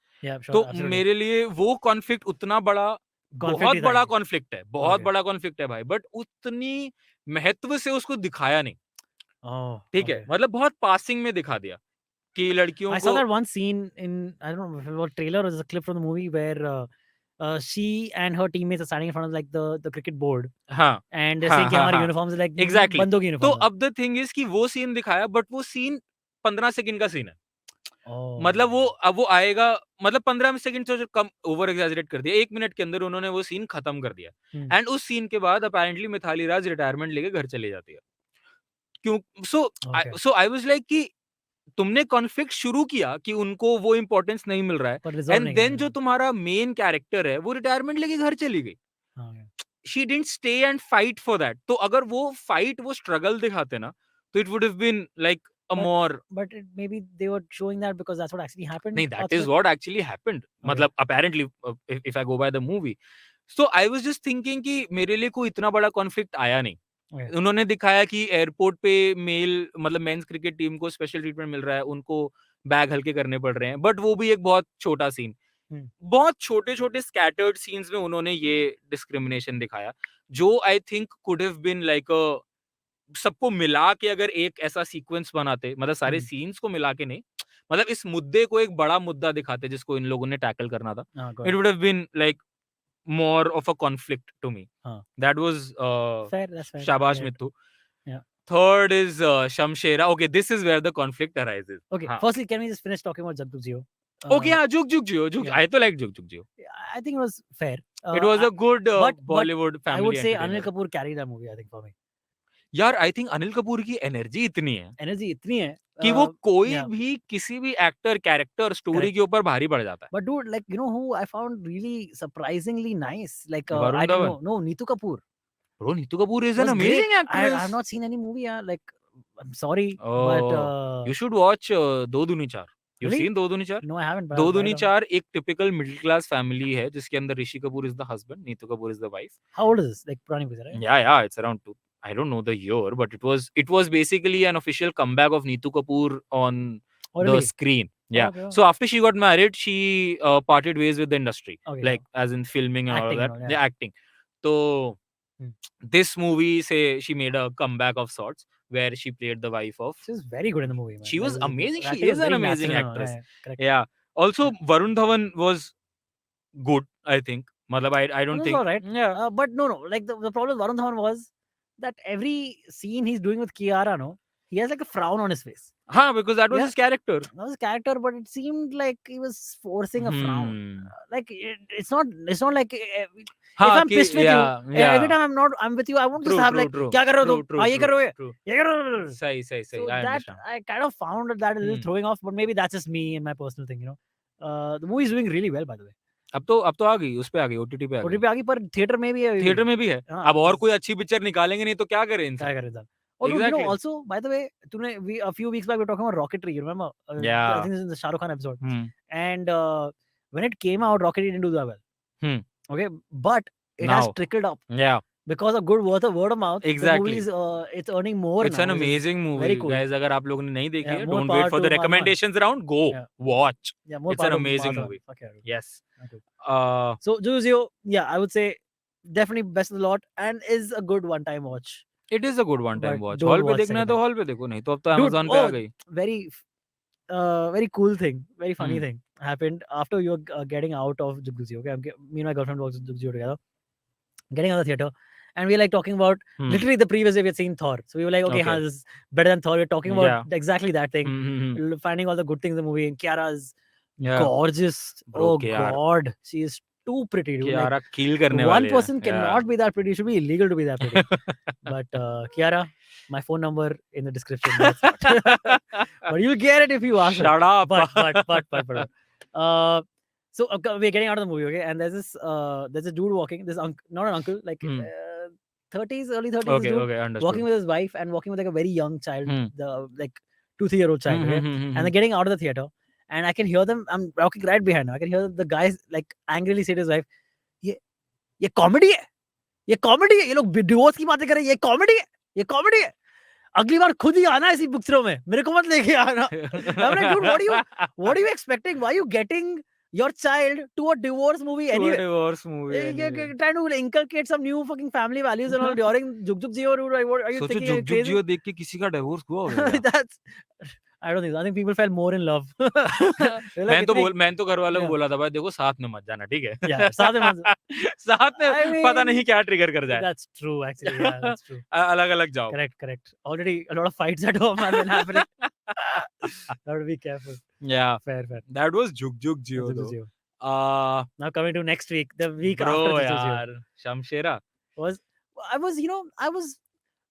तो मेरे लिए वो कॉन्फ्लिक्ट उतना बड़ा, बहुत बड़ा कॉन्फ्लिक्ट है, बहुत बड़ा कॉन्फ्लिक्ट है भाई, बट उतनी महत्व से उसको दिखाया नहीं. ठीक है, मतलब बहुत पासिंग में दिखा दिया कि लड़कियों I को. saw that one scene in, I don't know if it was a trailer or a clip from the movie where she and her teammates are standing in front of like the cricket board. हाँ, and they're saying कि हमारे uniforms like exactly. बंदों की तो uniforms अब the thing is कि वो scene दिखाया, बट वो सीन 15 सेकंड का सीन है. मतलब वो अब वो आएगा, मतलब 15 सेकंड से कम ओवर एग्जैजरेट कर दिया, 1 मिनट के अंदर उन्होंने वो सीन खत्म कर दिया. एंड उस सीन के बाद अपेरेंटली मिथाली राज रिटायरमेंट लेके घर चली जाती है. क्यों? सो आई वाज लाइक कि तुमने कॉन्फ्लिक्ट शुरू किया कि उनको वो इंपॉर्टेंस नहीं मिल रहा है, एंड देन जो तुम्हारा मेन कैरेक्टर है वो रिटायरमेंट लेके घर चली गई. She didn't stay and fight for that. तो अगर वो फाइट, वो स्ट्रगल दिखाते ना, तो it would have been like a more, but maybe they were showing that because that's what actually happened. No, that is what actually happened. मतलब apparently if I go by the movie. So I was just thinking कि मेरे लिए कोई इतना बड़ा conflict आया नहीं. उन्होंने दिखाया कि एयरपोर्ट पे मेल, मतलब मेंस क्रिकेट टीम को स्पेशल ट्रीटमेंट मिल रहा है, उनको बैग हल्के करने पड़ रहे हैं, बट वो भी एक बहुत छोटा सीन. बहुत छोटे छोटे स्कैटर्ड सीन्स में उन्होंने ये डिस्क्रिमिनेशन दिखाया, जो I think could have been like a, सबको मिला के अगर एक ऐसा सीक्वेंस बनाते, मतलब सारे सीन्स को मिला के नहीं, मतलब इस मुद्दे को एक बड़ा मुद्दा दिखाते जिसको इन लोगों ने टैकल करना था, it would have been like more of a conflict to me. That was fair, that's fair. Shabash Mithu. Third is Shamshera. Okay, this is where the conflict arises. Okay, firstly, can we just finish talking about JugJugg Jeeyo? Okay, yeah, JugJugg Jeeyo. I also like JugJugg Jeeyo. I think it was fair. It was a good Bollywood family. I would say Anil Kapoor carried that movie, I think, for me. यार I think Anil Kapoor की energy इतनी है कि वो कोई भी किसी भी एक्टर, कैरेक्टर, स्टोरी के ऊपर भारी पड़ जाता है. But dude, like, you know who I found really surprisingly nice? Like, I don't know. No, Neetu Kapoor. Bro, Neetu Kapoor is an amazing actress. I have not seen any movie. Like, I'm sorry, but you should watch Do Duni Char. You've seen Do Duni Char? No, I haven't. Do Duni Char एक typical middle class family है जिसके अंदर Rishi Kapoor is the husband, Neetu Kapoor is the wife. How old is this? Like पुरानी picture है? Yeah, it's around 2. I don't know the year, but it was basically an official comeback of Neetu Kapoor on the screen. Yeah. Okay. So after she got married, she parted ways with the industry, like as in filming and all that. Yeah, acting. So this movie, say she made a comeback of sorts where she played the wife of. She was very good in the movie, man. She was amazing. She is an amazing actress. Yeah. Also, Varun Dhawan was good, I think. Matlab, I don't think. All right. Yeah. But no. Like the problem with Varun Dhawan was that every scene he's doing with Kiara, no, he has like a frown on his face. Because that was his character. That was his character, but it seemed like he was forcing a frown. Like it's not like if I'm pissed with you, every time I'm with you, I won't just have like, क्या कर रहे हो तुम? ये कर रहे हो? ये कर रहे हो? सही. So that I kind of found that a little throwing off, but maybe that's just me and my personal thing, you know. The movie is doing really well, by the way. अब तो आ गई, उस पे आ गई, OTT पे आ गई, पर theatre में भी है. थिएटर में भी है. अब और कोई अच्छी पिक्चर निकालेंगे नहीं तो क्या करें इनसे? क्या करें sir? Oh, exactly. You know, also, by the way, a few weeks back we were talking about Rocketry, you remember? Yeah. I think this is in the Shah Rukh Khan episode. And when it came out, Rocketry didn't do that well. Okay, but it has trickled up. Yeah. Because of good word of mouth. Exactly. The movie is, it's earning more. It's an amazing movie. Very cool. Guys, अगर आप लोगों ने नहीं देखी है, don't wait for the recommendations around. Go watch. Yeah, more it's an amazing movie. Okay. Yes. Okay. So JugJugg Jeeyo, yeah, I would say definitely best of the lot and is a good one-time watch. It is a good one-time watch. Hall पे देखना है तो hall पे देखो, नहीं तो अब तो Amazon पे आ गई. Very cool thing, very funny thing happened after you were getting out of JugJugg Jeeyo. Okay, me and my girlfriend watched JugJugg Jeeyo together, getting out of the theater, and we were like talking about literally the previous day we had seen Thor. So we were like, okay, this is better than Thor. We're talking about exactly that thing, finding all the good things in the movie. And Kiara's gorgeous. Bro, God, she is too pretty, dude. Kiara kill करने one person cannot be that pretty. It should be illegal to be that pretty. But Kiara, my phone number in the description. But you'll get it if you ask. Shut up. But. So we're getting out of the movie, okay? And there's a dude walking. This not an uncle, like 30s, early 30s. Okay, understood. Walking with his wife and walking with like a very young child, the like 2-3-year-old child, okay? And they're getting out of the theater. And I can hear them. I'm walking right behind him. I can hear the guys like angrily say to his wife, "ये comedy है, ये comedy है. ये लोग divorce की बातें कर रहे हैं. ये comedy है, ये comedy है." अगली बार खुद ही आना ऐसी पिक्चरों में, मेरे को मत लेके आना. I'm like, dude, what are you expecting? Why are you getting your child to a divorce movie To a anyway? divorce movie anyway. Trying to inculcate some new fucking family values and all during JugJugg Jeeyo, dude. Like, what are you सोचो thinking? जुग जुग जियो देख के किसी का divorce हुआ होगा क्या? That's. I don't think so. I think people fell more in love. They're like, मैंने तो घर वालों को Yeah. बोला था भाई देखो साथ में मत जाना ठीक है. Yeah, साथ में मत. साथ में I पता mean, नहीं क्या ट्रिगर कर जाए. That's true, actually. Yeah, that's true. अलग अलग जाओ. Correct. Already a lot of fights at home have been happening. Have to be careful. Yeah, Fair. that was JugJugg Jeeyo JugJugg though. Jeeyo. Uh, Now coming to next week, the week bro after JugJugg Jeeyo यार Shamshera.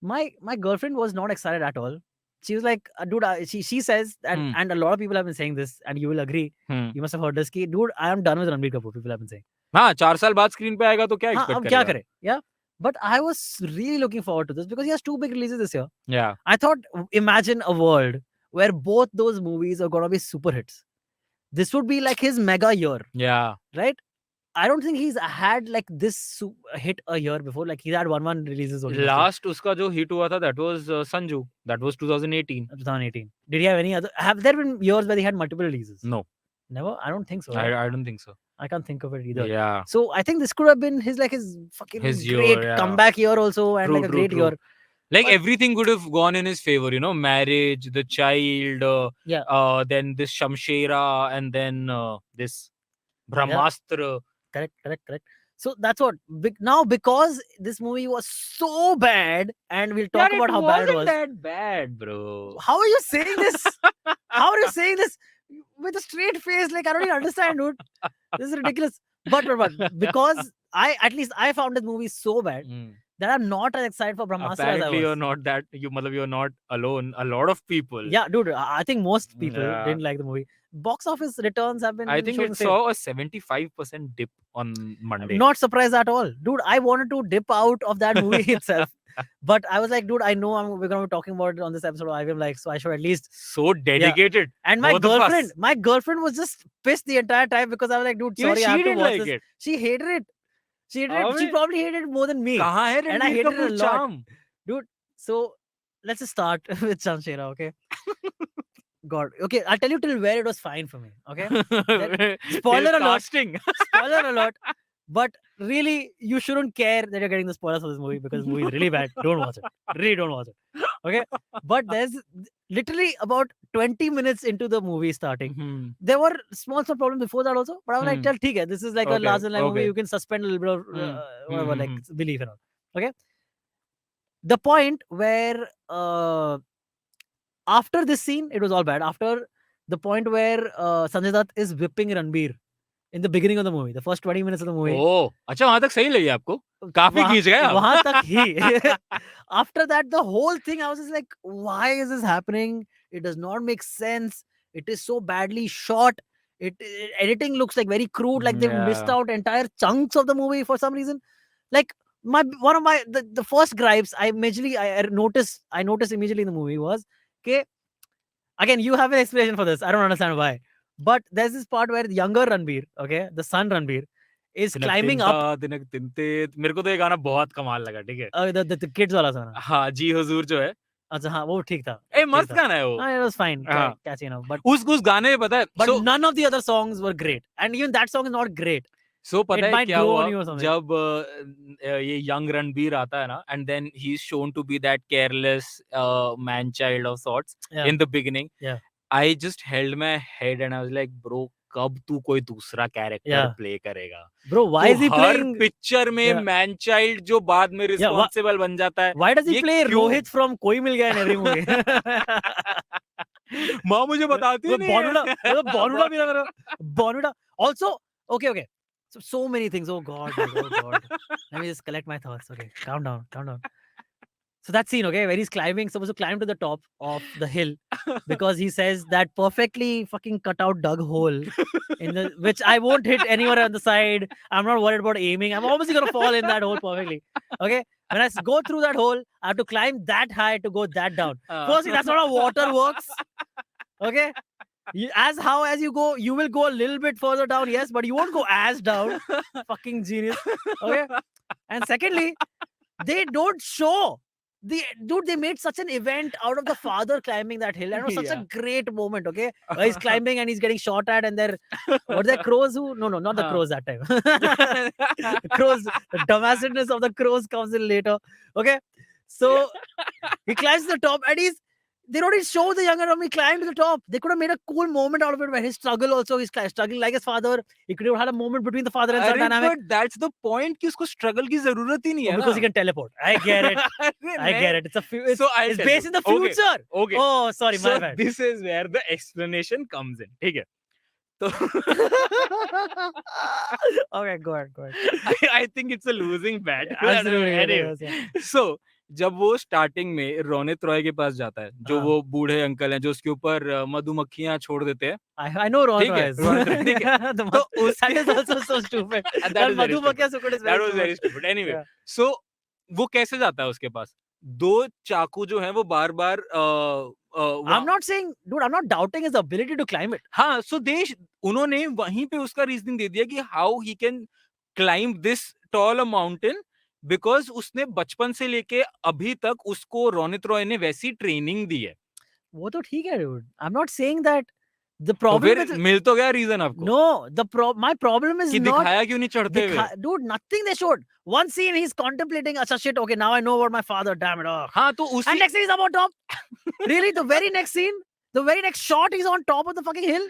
my girlfriend was not excited at all. She was like, dude, she says that, and a lot of people have been saying this, and you will agree. You must have heard this, ki, dude, I am done with Ranbir Kapoor. People have been saying. हाँ 4 साल बाद screen पे आएगा तो क्या हाँ, expect अब करेगा? क्या करे? Yeah, but I was really looking forward to this because he has 2 big releases this year. Yeah. I thought, imagine a world where both those movies are gonna be super hits. This would be like his mega year. Yeah. Right? I don't think he's had like this hit a year before. Like he's had one releases only. Last उसका जो hit हुआ था that was Sanju. That was 2018. 2018. Did he have any other? Have there been years where he had multiple releases? No. Never? I don't think so. I don't think so. I can't think of it either. Yeah. So I think this could have been his fucking His year, great yeah. comeback year also, and True, like a true, great true. year. Like But- everything could have gone in his favor, you know, marriage, the child, then this Shamshera, and then this Brahmastra. Correct. So that's what. Now because this movie was so bad, and we'll talk about how bad it was. That bad, bro. How are you saying this? How are you saying this with a straight face? Like I don't even understand, dude. This is ridiculous. But because at least I found this movie so bad that I'm not as excited for Brahmastra as I was. Apparently, you're not that. You're not alone. A lot of people. Yeah, dude. I think most people Yeah. didn't like the movie. Box office returns have been. I think showing it the same. saw a 75% dip on Monday. Not surprised at all, dude. I wanted to dip out of that movie itself, but I was like, dude, I know we're gonna be talking about it on this episode of IVM Likes, so I should at least. So dedicated. And my Both of us. girlfriend was just pissed the entire time because I was like, dude, Even sorry, I she have to didn't watch like this. it. She hated it. She Abe. probably hated it more than me. कहाँ है And I Ranbir hated it a Kapoor lot. charm? So let's just start with Shamshera, okay? God, okay, I'll tell you till where it was fine for me, okay? Spoiler alert. Casting. Spoiler alert. But really, you shouldn't care that you're getting the spoilers for this movie because the movie is really bad. Don't watch it. Really don't watch it. Okay? But there's literally about 20 minutes into the movie starting. There were small problems before that also. But I was like, "Chal, theek hai. This is like a Okay, larger than life movie. okay. You can suspend a little bit of whatever, like Mhm. belief and all. Okay? The point where after this scene, it was all bad. After the point where Sanjay Dutt is whipping Ranbir in the beginning of the movie, the first 20 minutes of the movie. Oh, अच्छा वहाँ तक सही लगी आपको? काफी खींच गए आप. वहाँ तक ही. After that, the whole thing, I was just like, why is this happening? It does not make sense. It is so badly shot. Editing looks like very crude, like they've missed Yeah. out entire chunks of the movie for some reason. Like one of my the first gripes I noticed immediately in the movie was, okay, again, you have an explanation for this. I don't understand why. But there's this part where the younger Ranbir, okay, the son Ranbir, is climbing up. मेरे को तो ये गाना बहुत कमाल लगा, ठीक है? The kids वाला song. हाँ, जी हुजूर जो है. अच्छा हाँ, वो ठीक था. ए मस्त गाना है वो. It was fine. हाँ. Catchy enough. But उस गाने में पता है. But none of the other songs were great. And even that song is not great. So पता है might क्या grow हुआ on you or something. जब ये young Ranbir आता है ना, and then he's shown to be that careless man child of sorts in the beginning. Yeah. I just held my head and I was like, bro, कब तू कोई दूसरा character play करेगा? Bro, why is he playing? Her picture में man child जो बाद में responsible बन जाता है. Why does he play क्यों? Rohit from कोई मिल गया in every movie? माँ मुझे बताती नहीं है. Bonuda. Also, okay. So many things. Oh God. Let me just collect my thoughts. Okay, calm down. So that scene, okay, where he's supposed to climb to the top of the hill because he says that perfectly fucking cut out dug hole which I won't hit anywhere on the side. I'm not worried about aiming. I'm obviously gonna fall in that hole perfectly. Okay, when I go through that hole, I have to climb that high to go that down. Firstly, that's not how water works. Okay. As you go, you will go a little bit further down, yes, but you won't go as down. Fucking genius. Okay. And secondly, they don't show They made such an event out of the father climbing that hill, and it was such a great moment. Okay, he's climbing and he's getting shot at, and there, what are the crows? No, not the crows that time. The crows, the dumbassedness of the crows comes in later. Okay, so he climbs to the top, and they don't even show the younger Rami climb to the top. They could have made a cool moment out of it where his struggle also, he's struggling like his father. He could have had a moment between the father and son dynamic. But that's the point कि उसको struggle की ज़रूरत ही नहीं है ना. Because he can teleport. I get it. I get it. It's based in the future. Okay. Oh, sorry, my bad. This is where the explanation comes in. ठीक है. Okay, go ahead. I think it's a losing bet. Absolutely. Anyway. So जब वो starting में रोनित रॉय के पास जाता है, जो वो बूढ़े अंकल हैं जो उसके ऊपर मधुमक्खियां छोड़ देते हैं. I know Roनित Roy. ठीक है. तो that is also so stupid. That was very stupid. Anyway, so वो कैसे जाता है उसके पास? 2 चाकू जो हैं वो बार-बार I'm not saying, dude, I'm not doubting his ability to climb it. हाँ, so उन्होंने वहीं पे उसका रीजनिंग दे दिया कि how he can climb this tall a mountain because उसने बचपन से लेके अभी तक उसको रोनित रॉय ने वैसी ट्रेनिंग दी है. वो तो ठीक है, dude. I'm not saying that the problem तो मिल तो गया रीजन आपको. No, my problem is कि not दिखाया क्यों नहीं चढ़ते हुए. Dude, nothing they showed. One scene he's contemplating, अच्छा shit, okay, now I know about my father, damn it. हाँ, तो उसी. And next scene he's up on top. Really, the very next scene, the very next shot, he's on top of the fucking hill.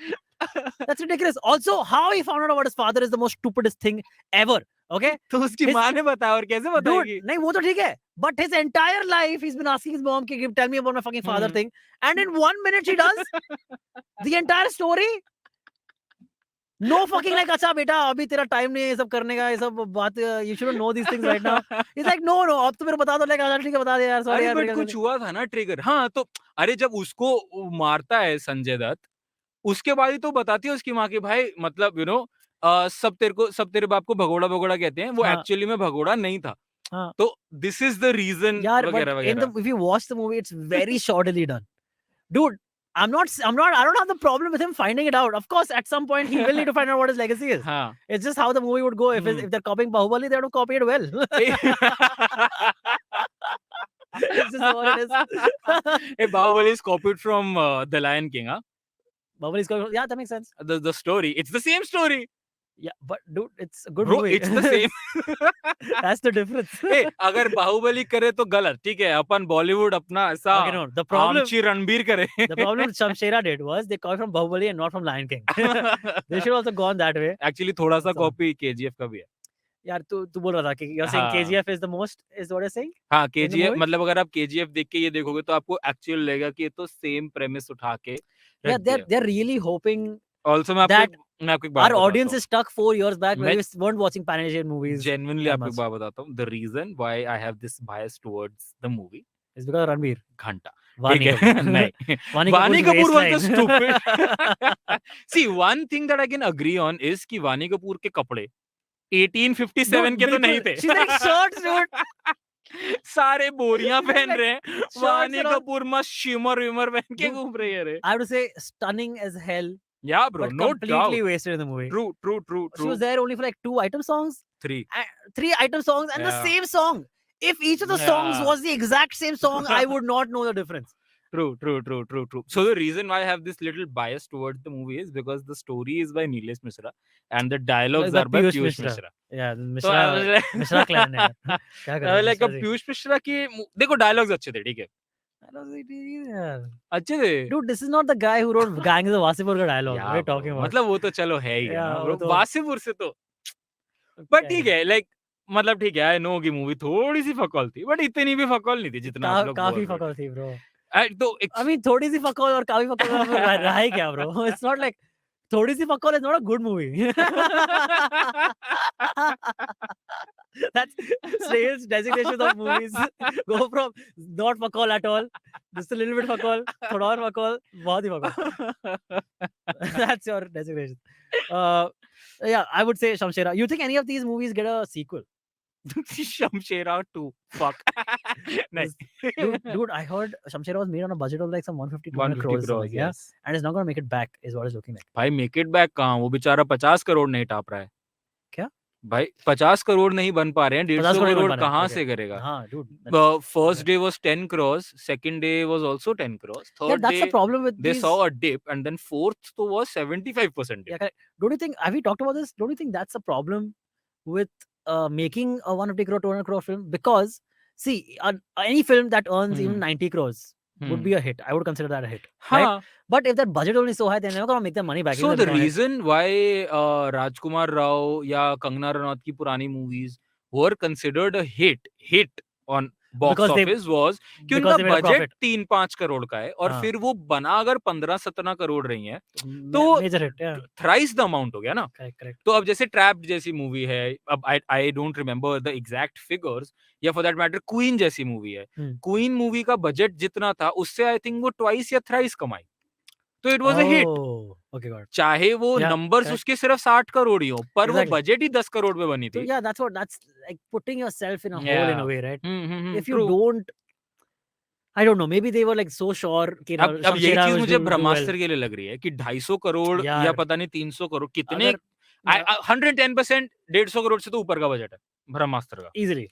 That's ridiculous. Also, how he found out about his father is the most stupidest thing ever. Okay? तो उसकी माँ ने बताया और कैसे बताएगी? Dude, नहीं वो तो ठीक है. But his entire life, he's been asking his mom, tell me about my fucking father thing. And in 1 minute she does the entire story. No fucking like, अच्छा बेटा अभी तेरा टाइम नहीं है ये सब करने का, ये सब बात, you shouldn't know these things right now. He's like, no, अब तो मेरे को बता दो, like, अच्छा ठीक है बता दे यार, sorry यार. अरे कुछ हुआ था ना ट्रिगर. हाँ, तो अरे जब उसको मारता है संजय दत्त, उसके बाद ही तो बताती है उसकी माँ की भाई मतलब you know सब तेरे बाप को भगोड़ा कहते हैं, वो एक्चुअली में भगोड़ा नहीं था. तो this is the reason वगैरह. If you watch the movie, it's very shoddily done. Dude, I don't have the problem with him finding it out. Of course, at some point, he will need to find out what his legacy is. It's just how the movie would go. If they're copying Bahubali, they have to copy it well. It's just what it is. Hey, Bahubali is copied from The Lion King, huh? Bahubali is copied. Yeah, that makes sense. The story. It's the same story. Yeah, but dude, it's a good movie. It's the same. That's the difference. Hey, अगर बाहुबली करे तो गलत, ठीक है, अपन बॉलीवुड अपना ऐसा आमची रणबीर करे. The problem Shamshera did was they copied from Bahubali and not from Lion King. They should also gone that way. Actually, थोड़ा सा कॉपी KGF का भी है. यार तू बोल रहा था कि you're saying KGF is the most, is what you're saying? हाँ, KGF मतलब अगर आप KGF देख के ये देखोगे तो आपको एक्चुअल लगेगा कि ये तो सेम प्रेमिस उठा के. Yeah, they're really hoping. Also, मैं आपको एक बात our audience is stuck 4 years back when we weren't watching Pan-Asian movies. Genuinely, आपको एक बात बताता हूँ. The reason why I have this bias towards the movie is because of Ranbir. घंटा. नहीं. Vani Kapoor was the stupid. See, one thing that I can agree on is कि वानी कपूर के कपड़े 1857 के तो नहीं थे. She's like shorts, dude. सारे बोरियां पहन रहे हैं. वानी कपूर मस्त शिमर विमर पहन के घूम रही है. I have to say, stunning as hell. Yeah, bro, but no completely doubt. wasted in the movie. True. She was there only for like 2 item songs. 3 item songs and the same song. If each of the songs was the exact same song, I would not know the difference. True. So the reason why I have this little bias towards the movie is because the story is by Nilesh Mishra and the dialogues are by Piyush Mishra. Yeah, Mishra clan है. क्या like Piyush Mishra की देखो dialogues अच्छे थे, ठीक है. अच्छे थे. Dude, this is not the guy who wrote Gangs of Wasipur का dialogue. What are you talking about? मतलब वो तो चलो है ही ना. वासीपुर से तो. But ठीक है, like मतलब ठीक है, I know कि मूवी थोड़ी सी फकौल थी, but इतनी भी फकौल नहीं थी जितना आप लोग. काफी फकौल थी, bro. तो I mean थोड़ी सी फकौल और काफी फकौल रहा है क्या, bro? It's not like थोड़ी सी फकौल is not a good movie. That's Snayhil's designation of movies. Go from not फकौल at all, just a little bit फकौल, थोड़ा और फकौल, बहुत ही फकौल. That's your designation. Yeah, I would say Shamshera. You think any of these movies get a sequel? Shamshera 2. Fuck. Nice. Dude, I heard Shamshera was made on a budget of like some 150 crores. Yeah, and it's not going to make it back, is what it's looking like. भाई make it back कहाँ? वो बेचारा 50 करोड़ नहीं top रहा है. क्या? भाई 50 करोड़ नहीं बन पा रहे हैं, 50 150 करोड़ नहीं बन करोड़ पा रहे हैं, कहाँ okay. से करेगा? हाँ, dude, that's First okay. day was 10 crores, second day was also 10 crores, Yeah, third that's the day problem with they these. saw a dip, and then fourth to was 75% dip. Yeah, correct. Don't you think, have we talked about this? Don't you think that's a problem with making a 150 crore, 200 crore film? Because, see, any film that earns even 90 crores would be a hit. I would consider that a hit, right? हाँ. But if that budget only so high, they're never gonna make their money back. So even if the they become a hit. reason why Rajkumar Rao या कंगना रनौत की पुरानी movies were considered a hit on box Because they- office was कि because उनका they made a budget profit. 3-5 crore का है, और हाँ. फिर वो बना अगर 15-17 करोड़ रही है तो major hit, yeah. thrice the amount हो गया ना. Correct, correct. तो अब जैसे ट्रैप्ड जैसी मूवी है, अब I don't remember the exact figures, या फॉर दैट मैटर क्वीन जैसी मूवी है, क्वीन मूवी का बजट जितना था उससे आई थिंक वो ट्वाइस या थ्राइस कमाई, तो it was a hit. Okay, got it. चाहे वो Yeah, नंबर्स correct. उसके सिर्फ 60 करोड़ ही हो, पर Exactly. वो बजट ही 10 करोड़ में बनी So थी. yeah, that's like putting yourself in a hole in a way, right? If you True. don't, I don't know, maybe they were like so sure कि अब यही Shamshera चीज was मुझे doing ब्रह्मास्त्र well. के लिए लग रही है कि 250 करोड़ या यार, पता नहीं 300 करोड़ कितने, अगर 110%, 150 करोड़ से तो ऊपर का बजट है ब्रह्मास्त्र का, easily,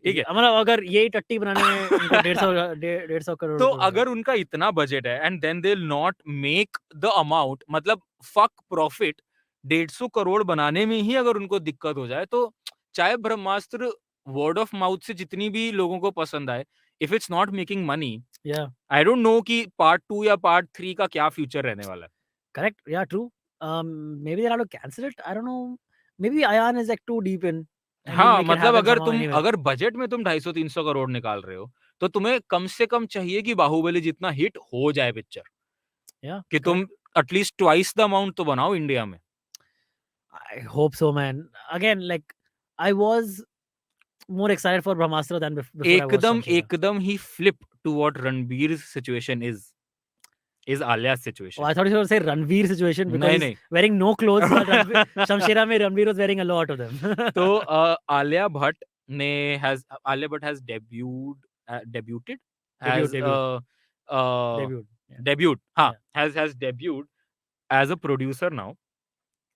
ठीक है. मतलब अगर यही टट्टी बनाने में उनको 150 करोड़ तो रुपए अगर उनका इतना बजट है and then they will not make the amount, मतलब फक प्रॉफिट, 150 करोड़ बनाने में ही अगर उनको दिक्कत हो जाए, तो चाहे ब्रह्मास्त्र वर्ड ऑफ माउथ से जितनी भी लोगों को पसंद आए, if it's not making money, I don't no कि पार्ट 2 या पार्ट 3 का क्या फ्यूचर रहने वाला है. करेक्ट, या true. maybe they'll have to cancel it. I don't know. Maybe Ayan is like too deep in. and he'll हाँ, make it मतलब happen अगर somehow तुम anyway. अगर बजट में तुम 250-300 करोड़ निकाल रहे हो, तो तुम्हें कम से कम चाहिए कि बाहुबली जितना हिट हो जाए पिक्चर, Yeah, कि correct. तुम एटलीस्ट ट्वाइस द अमाउंट तो बनाओ इंडिया में. I hope so, man. Again, like I was more excited for Brahmastra than before I was Shamshera. एकदम ही flip to what Ranbir's situation is Alia's situation. Oh, I thought you were going to say Ranveer situation because नहीं. he's wearing no clothes. But Shamshera mein Ranveer was wearing a lot of them. तो Alia Bhatt has debuted as has debuted as a producer now,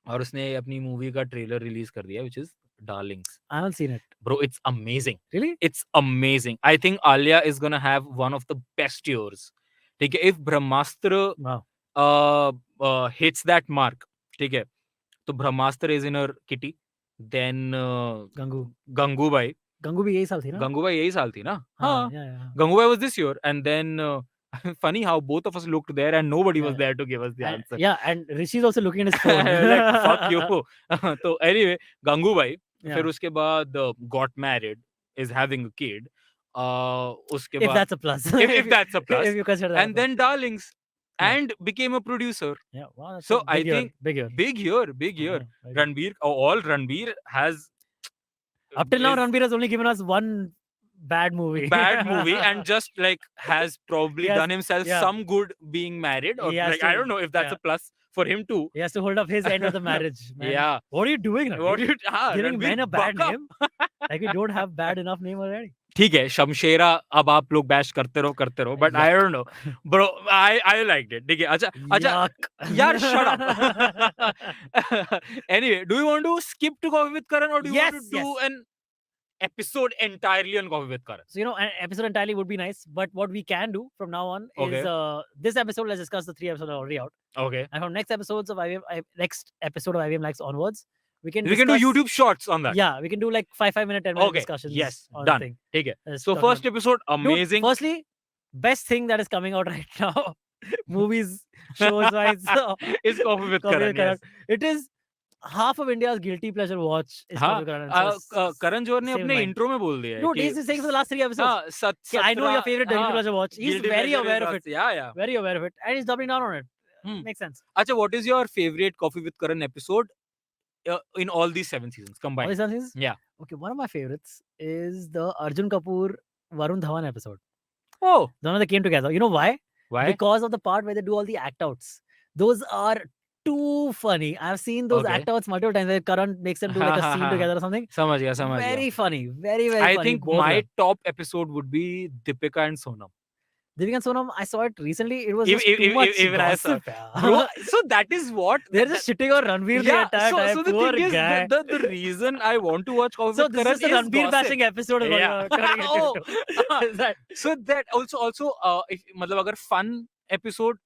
और उसने अपनी movie का trailer release कर दिया, which is Darlings. I haven't seen it. Bro, it's amazing. Really? It's amazing. I think Alia is gonna have one of the best years. ठीक है, if Brahmastra hits that mark, ठीक है, तो ब्रह्मास्त्र is in her kitty, then Gangubai यही साल थी ना? गंगूबाई यही साल थी ना? हाँ. Gangubai was this year, and then funny how both of us looked there and nobody was there to give us the answer. Yeah, and Rishi's also looking at his phone. Like fuck you. तो anyway, Gangubai, फिर उसके बाद got married, is having a kid. उसके बाद, if that's a plus. if that's a plus. If you consider that. And then Darlings, and became a producer. Yeah, wow. So I think big year. Big year. Ranbir has up till now Ranbir has only given us one bad movie and just like has probably done himself some good being married, or like I don't know if that's a plus for him too. He has to hold up his end of the marriage, man. Yeah. What are you doing? What are you giving Ranbir, men a bad buck up. name? Like we don't have bad enough name already. ठीक है, शमशेरा अब आप लोग bash करते रहो, but I don't know, bro. I liked it. ठीक है, अच्छा यार, shut up. Anyway, do you want to skip to Koffee with Karan, or do you want to do an episode entirely on Koffee with Karan? So an episode entirely would be nice, but what we can do from now on is this episode, let's discuss the 3 episodes already out. Okay. And from next episode of IVM Likes onwards, we can do YouTube shorts on that. Yeah, we can do like 5-minute 10-minute discussions. Yes, on done. Thing. Okay. So first episode, amazing. Dude, firstly, best thing that is coming out right now, movies, shows wise, is Koffee with Karan. Yes. It is half of India's guilty pleasure watch. Is Koffee with Karan. Karan Johar ने अपने intro में बोल दिया है. Dude, he's been saying for the last 3 episodes. I know your favorite guilty pleasure watch. He's very aware of it. Yeah. Very aware of it, and he's doubling down on it. Makes sense. Acha, what is your favorite Koffee with Karan episode in all these 7 seasons combined? All these 7 seasons? Yeah. Okay, one of my favorites is the Arjun Kapoor Varun Dhawan episode. Oh. The one that came together. You know why? Why? Because of the part where they do all the act outs. Those are too funny. I've seen those act outs multiple times where Karan makes them do like a scene together or something. समझ गया. Very funny. Very, very funny. I think my top episode would be Deepika and Sonam. Deepika and Sonam, I saw it recently. It was If- just if- too if- much even I saw gossip, yeah. bro. So that is what They're just shitting on Ranveer the yeah. entire time. So the Poor thing is, guy. the reason I want to watch Koffee So with this Karan is the is Ranveer gossip. bashing episode is what Yeah. you're turning it Oh. into. Is that- So that also if मतलब अगर fun episode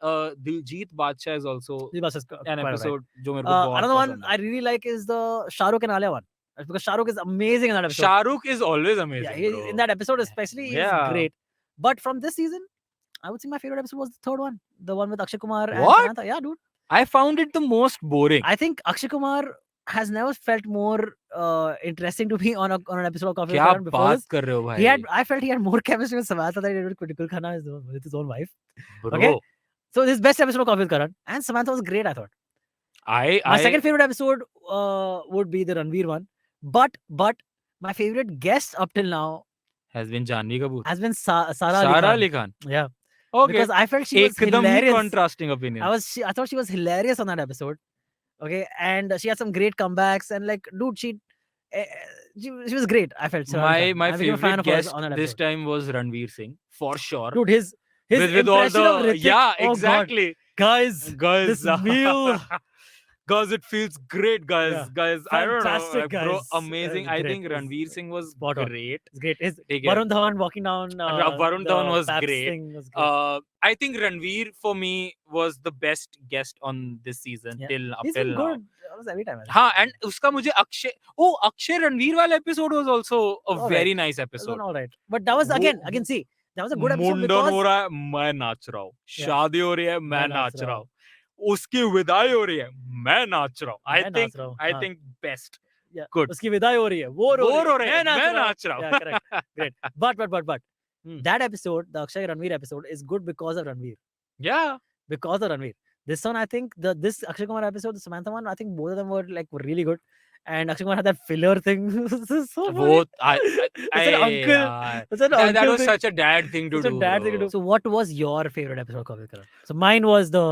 Diljit Badshah is also This is an quite alright. episode जो मेरे को बहुत Another one पसंद है. I really like is the Shah Rukh and Alia one. Because Shah Rukh is amazing in that episode. Shah Rukh is always amazing. Yeah, he, bro. in that episode especially, he's Yeah. great. But from this season, I would say my favorite episode was the third one, the one with Akshay Kumar and What? Samantha. Yeah, dude. I found it the most boring. I think Akshay Kumar has never felt more interesting to me on an episode of Coffee with क्या Karan before बात this. कर रहे हो भाई? I felt he had more chemistry with Samantha than he did with Critical Khanna with his own wife. Bro, Okay. So this best episode of Coffee with Karan, and Samantha was great. I thought. my My second favorite episode would be the Ranveer one, but my favorite guest up till now has been Janhvi Kapoor. has been Sara Sara Ali Ali Khan. Khan. Yeah. Okay. Because I felt she was एकदम ही hilarious. contrasting opinion. I thought she was hilarious on that episode. Okay, and she had some great comebacks, and like, dude, she was great. I felt Sara Ali Khan. My I became a fan favorite of hers guest on that this episode. time was Ranveer Singh for sure. Dude, his with all impression of the Hrithik, yeah, oh God. exactly. Guys, Guys, this meal. guys, it feels great, guys. Yeah. Guys, I don't know, Fantastic, bro, guys. amazing. I Great. think Ranveer Singh was Spot on. great. It's great. His ठीक है. Varun Dhawan walking down. Varun the Dhawan was Paps great. thing was great. I think Ranveer for me was the best guest on this season Yeah. till up He's till been now. good almost every time. I think. हाँ, and उसका मुझे Akshay Ranveer वाला episode was also a All very right. nice It was episode. all right. But that was again see, that was a good episode मुंडन because हो रहा है मैं नाच रहा हूँ, Yeah. शादी हो रही है मैं नाच रहा हूँ, उसकी विदाई हो रही है मैं नाच रहा हूँ. मैं नाच रहा हूँ, I हाँ. think best. yeah, Good. उसकी विदाई हो रही है, वो रो रहे हैं, मैं नाच रहा हूँ. Yeah, correct. Great. But Hmm. that episode, the Akshay Ranveer episode, is good because of Ranveer. Yeah. Because of Ranveer. This one, I think this Akshay Kumar episode, the Samantha one, I think both of them were really good. And Akshay Kumar had that filler thing. This is so funny. वो It's an uncle. यार. It's an That uncle was thing. such a dad thing to Such a do. dad thing to bro. do. So what was your favorite episode of Coffee with Karan? So mine was the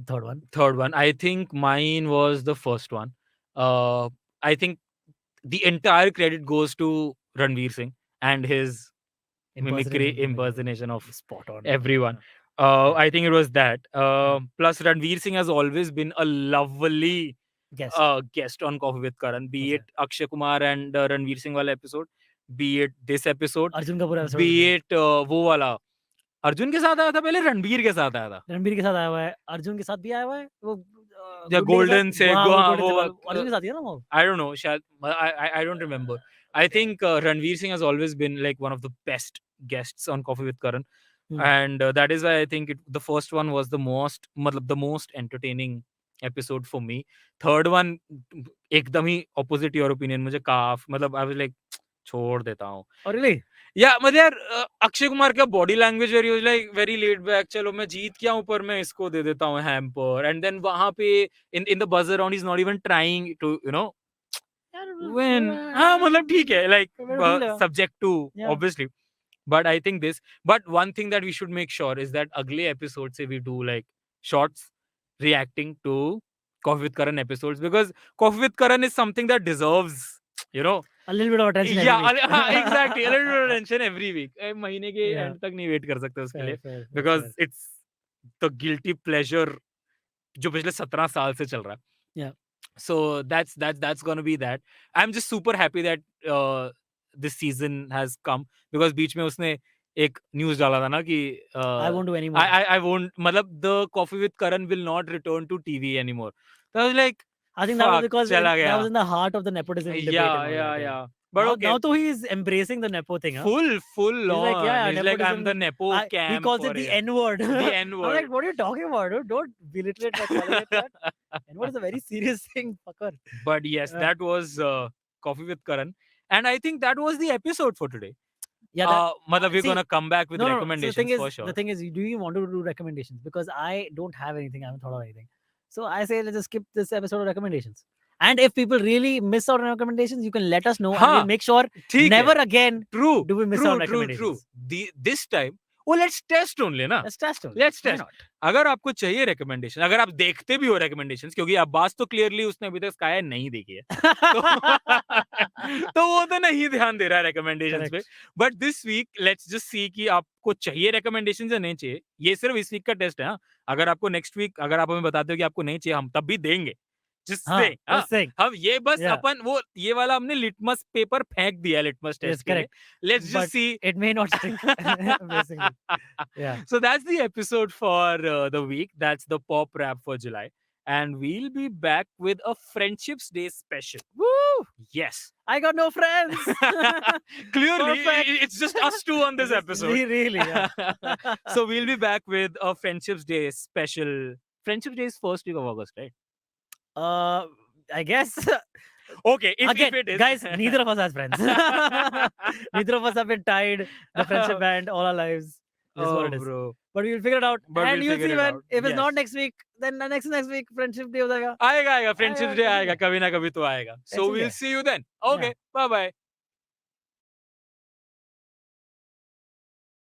third one. Third one, I think mine was the first one. I think the entire credit goes to Ranveer Singh and his mimicry impersonation of Spot on. everyone. I think it was that. Plus, Ranveer Singh has always been a lovely Guess. guest on Coffee with Karan, be Okay. it Akshay Kumar and Ranveer Singh wala episode, be it this episode, Arjun Kapoor episode. be it वो वाला अर्जुन के साथ आया था पहले रणबीर के साथ आया था रणबीर के साथ आया हुआ है, अर्जुन के साथ भी आया हुआ है, वो या गोल्डन से वो अर्जुन के साथ ही है ना वो. I don't know शायद I don't remember. I think Ranveer Singh has always been like one of the best guests on Coffee with Karan. And that is why I think the first one was the most entertaining episode for me. Third one एकदम ही opposite your opinion, मुझे मतलब I was like छोड़ देता हूँ. Oh really? Yeah, मतलब यार अक्षय कुमार का body language where he was like very laid back, चलो मैं जीत क्या हूँ पर मैं इसको दे देता हूँ hamper, and then वहाँ पे in the buzz around he's not even trying to win. हाँ मतलब ठीक है, like subject to obviously. But I think but one thing that we should make sure is that अगले episode से we do like shorts reacting to Coffee with Karan episodes, because Coffee with Karan is something that deserves, a little bit of attention. Exactly, a little bit of attention every week. महीने के end तक नहीं wait कर सकते उसके लिए, because it's the guilty pleasure जो पिछले 17 साल से चल रहा है. Yeah. So that's going to be that. I'm just super happy that this season has come, because बीच में उसने एक न्यूज़ डाला था ना कि I won't do anymore. I won't, मतलब the Coffee with Karan will not return to TV anymore. So I was like, I think that was because चला that गया. was in the heart of the nepotism debate. Yeah. But now, okay. now though he is embracing the nepo thing. Full on. Like, yeah, he's like, I'm the nepo camp. He calls it the N-word. The I'm N-word. like, what are you talking about? Dude? Don't belittle it like that. N-word is a very serious thing, fucker. But yes, that was Coffee with Karan. And I think that was the episode for today. Yeah, we're going to come back with no, recommendations so for sure. The thing is, do you want to do recommendations? Because I don't have anything. I haven't thought of anything. So I say, let's just skip this episode of recommendations. And if people really miss out on recommendations, you can let us know. And we'll make sure never again do we miss out on recommendations. This time, वो let's test only ना, Let's test only. Let's Why test. not? अगर आपको चाहिए recommendation, अगर आप देखते भी हो रिकमेंडेशन, क्योंकि अब्बास तो क्लियरली उसने अभी तक स्काई नहीं देखी है तो तो वो तो नहीं ध्यान दे रहा है रिकमेंडेशंस पे. But this week let's just see कि आपको चाहिए रिकमेंडेशन या नहीं चाहिए. ये सिर्फ इस वीक का टेस्ट है. अगर आपको नेक्स्ट वीक अगर आप हमें बताते हो कि आपको नहीं चाहिए, हम तब भी देंगे. हम ये बस अपन वो ये वाला हमने लिटमस पेपर फेंक दिया लिटमस टेस्ट के लिए. Let's just C. It may not stick. Basically. Yeah. So that's the episode for the week. That's the pop rap for July. And we'll be back with a Friendships Day special. Woo! Yes. I got no friends. Clearly, Perfect. it's just us two on this episode. Really, yeah. So we'll be back with a Friendships Day special. Friendships Day is first week of August, right? I guess. Okay, if Again, it is. guys, neither of us has friends. Neither of us have been tied the friendship band all our lives. This is what it is. Bro. But we'll figure it out. But and we'll you'll figure see it when. out. If it's Yes. not next week, then next week friendship day हो जाएगा. आएगा Friendships Day आएगा, कभी ना कभी तो आएगा. So Tension we'll क्या है? see you then. Okay, Yeah. bye bye.